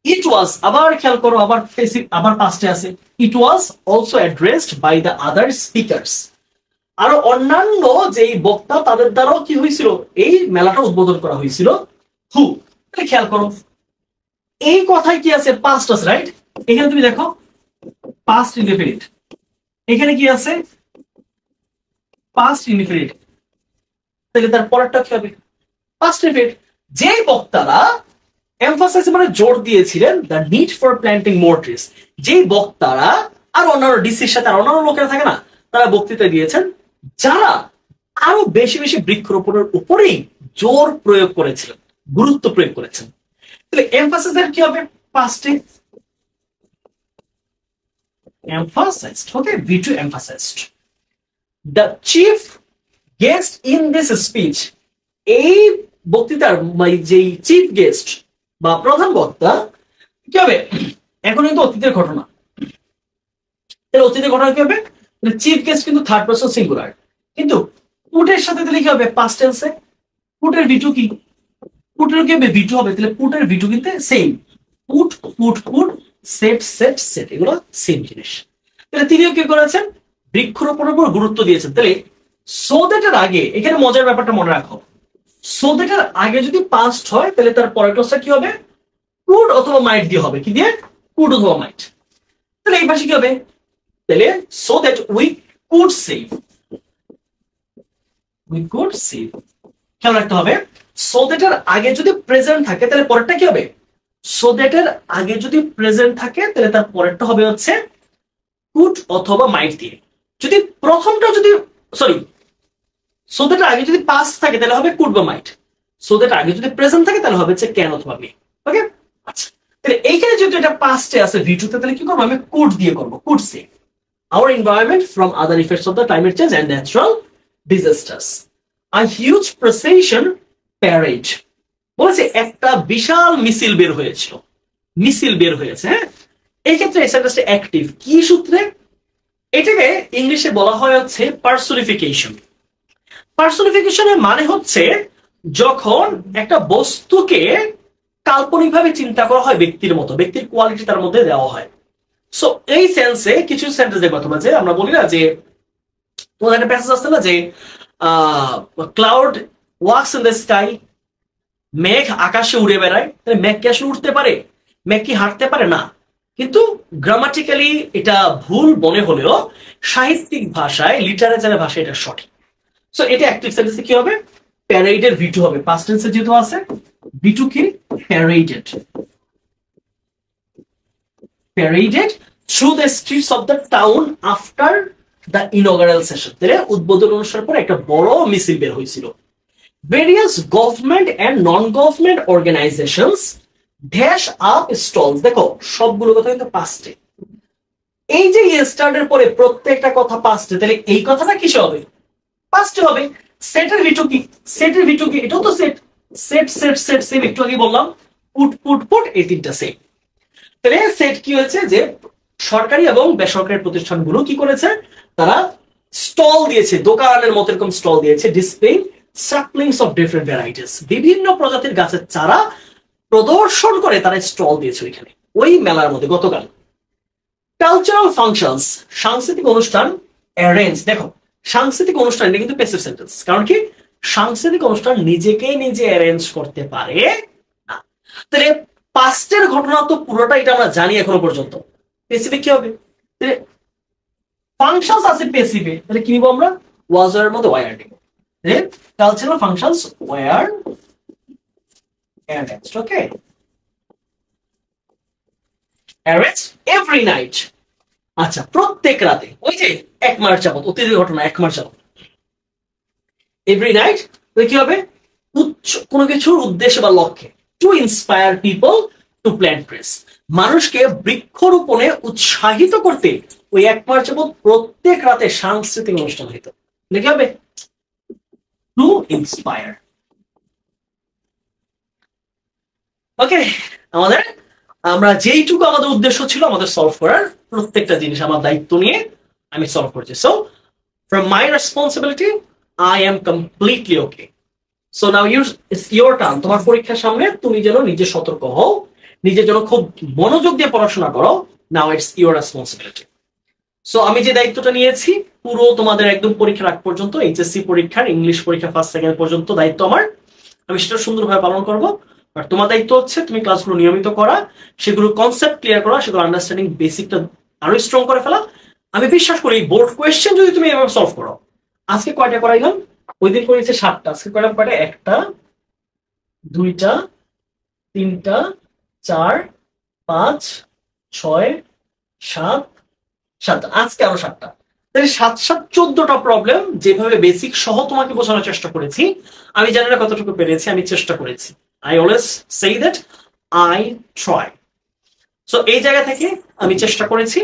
S1: It was, আবার খেয়াল করো, আবার পেসিভ, আবার পাস্টে আছে। It was also addressed by the other speakers, আরো অন্যান্য যেই বক্তা তাদের দ্বারাও কি হয়েছিল? এই মেলাটা উদ্বোধন করা হয়েছিল। হু, খেয়াল করো এই কথায় কি আছে? পাস্ট আছে, রাইট? এখানে তুমি দেখো পাস্ট ইনডিফিনিট, এখানে কি আছে? পাস্ট ইনডিফিনিট, তাহলে তার পরেরটা কি হবে? Past indefinite. যে বক্তারা এমফাসাইজ মানে জোর দিয়েছিলেন the need for planting more trees, যেই বক্তারা আর অন্যান্য ডিসির সাথে আর অন্যান্য লোকেরা থাকে না, তারা বক্তৃতা দিয়েছেন যারা আরো বেশি বেশি বৃক্ষরোপণের উপরেই জোর প্রয়োগ করেছিলেন, গুরুত্ব প্রয়োগ করেছেন। তাহলে এমফাসিসের কি হবে? পাস্টে emphasized, okay, V2 emphasized. The chief guest in this speech, এই বক্তৃতার যে চিফ গেস্ট বা প্রধান বক্তা কি হবে? এখন কিন্তু অতীতের ঘটনা, তাহলে অতীতের ঘটনা কি হবে? চিফ গেস্ট কিন্তু থার্ড পারসন সিঙ্গুলার, কিন্তু পুটের সাথে তাহলে কি হবে? পাস্ট টেন্সে। পুটের V2 কি? পুটের কি হবে? V2 হবে, তাহলে পুটের V2 কিন্তু same, put put put, set set set, এগুলো সেম জিনিস। তাহলে তিনিও কি করেছেন? বৃক্ষরোপণের উপর গুরুত্ব দিয়েছেন। তাহলে সো দ্যাটের আগে, এখানে মজার ব্যাপারটা মনে রাখো, সো দ্যাটের আগে যদি পাস্ট হয় তাহলে তার পরের ক্লাসটা কি হবে? কুড অথবা মাইট দিয়ে হবে। কি দিয়ে? কুড অথবা মাইট। তাহলে এই পাশে কি হবে? তাহলে so that we could save, we could save. খেয়াল রাখতে হবে, সো দ্যাটের আগে যদি প্রেজেন্ট থাকে তাহলে পরেরটা কি হবে? সো দ্যাটের আগে যদি প্রেজেন্ট থাকে তাহলে তার পরেরটা হবে হচ্ছে কুড অথবা মাইট দিয়ে। যদি প্রথমটা যদি সরি, সো দ্যাটের আগে যদি পাস্ট থাকে তাহলে হবে কুড বা মাইট। সো দ্যাট আগে যদি প্রেজেন্ট থাকে তাহলে হবে হচ্ছে ক্যান অথবা মে। ওকে, আচ্ছা, তাহলে এইখানে যেহেতু এটা পাস্টে আছে V2 তে, তাহলে কি করবো? আমি কুড দিয়ে করবো, could save our environment from other effects of the climate change and natural disasters. A huge procession parade, বলেছে একটা বিশাল মিছিল বের হয়েছিল, মিছিল বের হয়েছে। হ্যাঁ, এই ক্ষেত্রে এসএনএসটা অ্যাক্টিভ কি সূত্রে? এটাকে ইংলিশে বলা হয় হচ্ছে পার্সোনিফিকেশন। পার্সোনিফিকেশনের মানে হচ্ছে যখন একটা বস্তুকে কাল্পনিকভাবে চিন্তা করা হয় ব্যক্তির মতো, ব্যক্তির কোয়ালিটি তার মধ্যে দেওয়া হয়। সো এই সেন্সে কিছু সেন্টেন্স দেখবো তোমরা, যে আমরা বলি না যে তোমাদের একটা প্যাসেজ আসছে না যে cloud walks in the sky, মেঘ আকাশে উড়ে বেড়ায়। তাহলে মেঘ কি আসলে উঠতে পারে? মেঘ কি হাঁটতে পারে? না। কিন্তু গ্রামাটিক্যালি এটা ভুল মনে হলেও সাহিত্যিক ভাষায়, লিটারেচারের ভাষায় এটা সঠিক। সো এটা অ্যাক্টিভ সেন্টেন্সে কি হবে? প্যারেডের V2 হবে, পাস্ট টেন্সে যেহেতু আছে V2 কি? প্যারেডেড। paraded through the streets of the town after the inaugural session। তাহলে উদ্বোধন অনুষ্ঠানের পরে একটা বড় মিছিল বের হয়েছিল। various government and non-government organizations dash up stalls। দেখো সবগুলো কথা কিন্তু পাস্টে, এই যে ইয়েস্টারডের পরে প্রত্যেকটা কথা পাস্টে, তাহলে এই কথাটা কিসে হবে? পাস্টে হবে। সেটের ভিটু কি? সেটের ভিটু কি? এটাও তো set, set set set same, একটু আগে বললাম পুট পুট পুট, এই তিনটা সেট। তাহলে সেট কি হয়েছে যে সরকারি এবং বেসরকারি প্রতিষ্ঠানগুলো কি করেছে, তারা স্টল দিয়েছে, দোকানের মতো এরকম স্টল দিয়েছে, display saplings of different varieties, বিভিন্ন প্রজাতির গাছের চারা প্রদর্শন করে তারা স্টল দিয়েছে ওইখানে, ওই মেলার মধ্যে গতকাল। কালচারাল ফাংশনস, সাংস্কৃতিক অনুষ্ঠান অ্যারেঞ্জ। দেখো সাংস্কৃতিক অনুষ্ঠান এটা কিন্তু প্যাসিভ সেন্টেন্স, কারণ কি সাংস্কৃতিক অনুষ্ঠান নিজেকে নিজে অ্যারেঞ্জ করতে পারে না। তাহলে পাস্টের ঘটনা তো পুরোটা এটা আমরা জানি এখনো পর্যন্ত, প্যাসিভে কি হবে? তাহলে ফাংশনস আছে প্যাসিভে, তাহলে কি নিব আমরা? ওয়াজ এর মধ্যে ওয়ার দিব। Cultural functions were arranged, okay? Arranged every night। আচ্ছা, প্রত্যেক রাতে, ওই যে 1 মার্চ যাবত অতীতের ঘটনা, 1 মার্চ যাবত every night কি হবে? কোনো কিছুর উদ্দেশ্যে বা লক্ষ্যে, to inspire people to plant trees, মানুষকে বৃক্ষরোপণে উৎসাহিত করতে ওই 1 মার্চ যাবত প্রত্যেক রাতে সাংস্কৃতিক অনুষ্ঠান হইতো। কি হবে? to inspire। ওকে, আমরা যেইটুকু আমাদের উদ্দেশ্য ছিল আমাদের সলভ করার, প্রত্যেকটা জিনিস আমার দায়িত্ব নিয়ে আমি সলভ করছি। So from my responsibility I am completely okay। so now it's your turn। তোমার পরীক্ষার সামনে তুমি যেন নিজে সতর্ক হও, নিজে যেন খুব মনোযোগ দিয়ে পড়াশোনা করো। now it's your responsibility। So আমি যে দায়িত্বটা নিয়েছি পুরো তোমাদের একদম পরীক্ষার আগ পর্যন্ত, এইচএসসি পরীক্ষার ইংলিশ পরীক্ষা ফার্স্ট সেকেন্ড পর্যন্ত দায়িত্ব আমার, আমি সেটা সুন্দরভাবে পালন করব। আর তোমার দায়িত্ব হচ্ছে তুমি ক্লাসগুলো নিয়মিত করা, সেগুলো কনসেপ্ট ক্লিয়ার করা, সেগুলো আন্ডারস্ট্যান্ডিং বেসিকটা আরো স্ট্রং করে ফেলা। আমি বিশ্বাস করি বোর্ড কোয়েশ্চেন যদি তুমি এভাবে সলভ করো, আজকে কয়টা করাইলাম? ওই দিন করেছে 7টা, আজকে কয়টা? 1টা 2টা 3টা 4 5 6 7 7, আজকে আরো 7টা। তাহলে 7 7 14টা প্রবলেম যেভাবে বেসিক সহ তোমাকে বোঝানোর চেষ্টা করেছি, আমি জানি না কতটুকু পেরেছি, আমি চেষ্টা করেছি। I always say that I try। So এই জায়গা থেকে আমি চেষ্টা করেছি।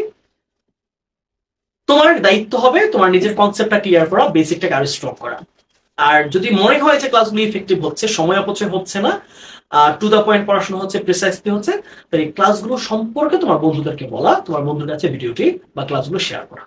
S1: তোমার দায়িত্ব হবে তোমার নিজের কনসেপ্টটা ক্লিয়ার করা, বেসিকটাকে আরো স্ট্রং করা। আর যদি মনে হয় যে ক্লাসগুলো ইফেক্টিভ হচ্ছে, সময় অপচয় হচ্ছে না, টু দা পয়েন্ট পড়াশোনা হচ্ছে, প্রিসাইসলি হচ্ছে, তাহলে ক্লাসগুলো সম্পর্কে তোমার বন্ধুদেরকে বলা, তোমার বন্ধুদের কাছে ভিডিওটি বা ক্লাসগুলো শেয়ার করা।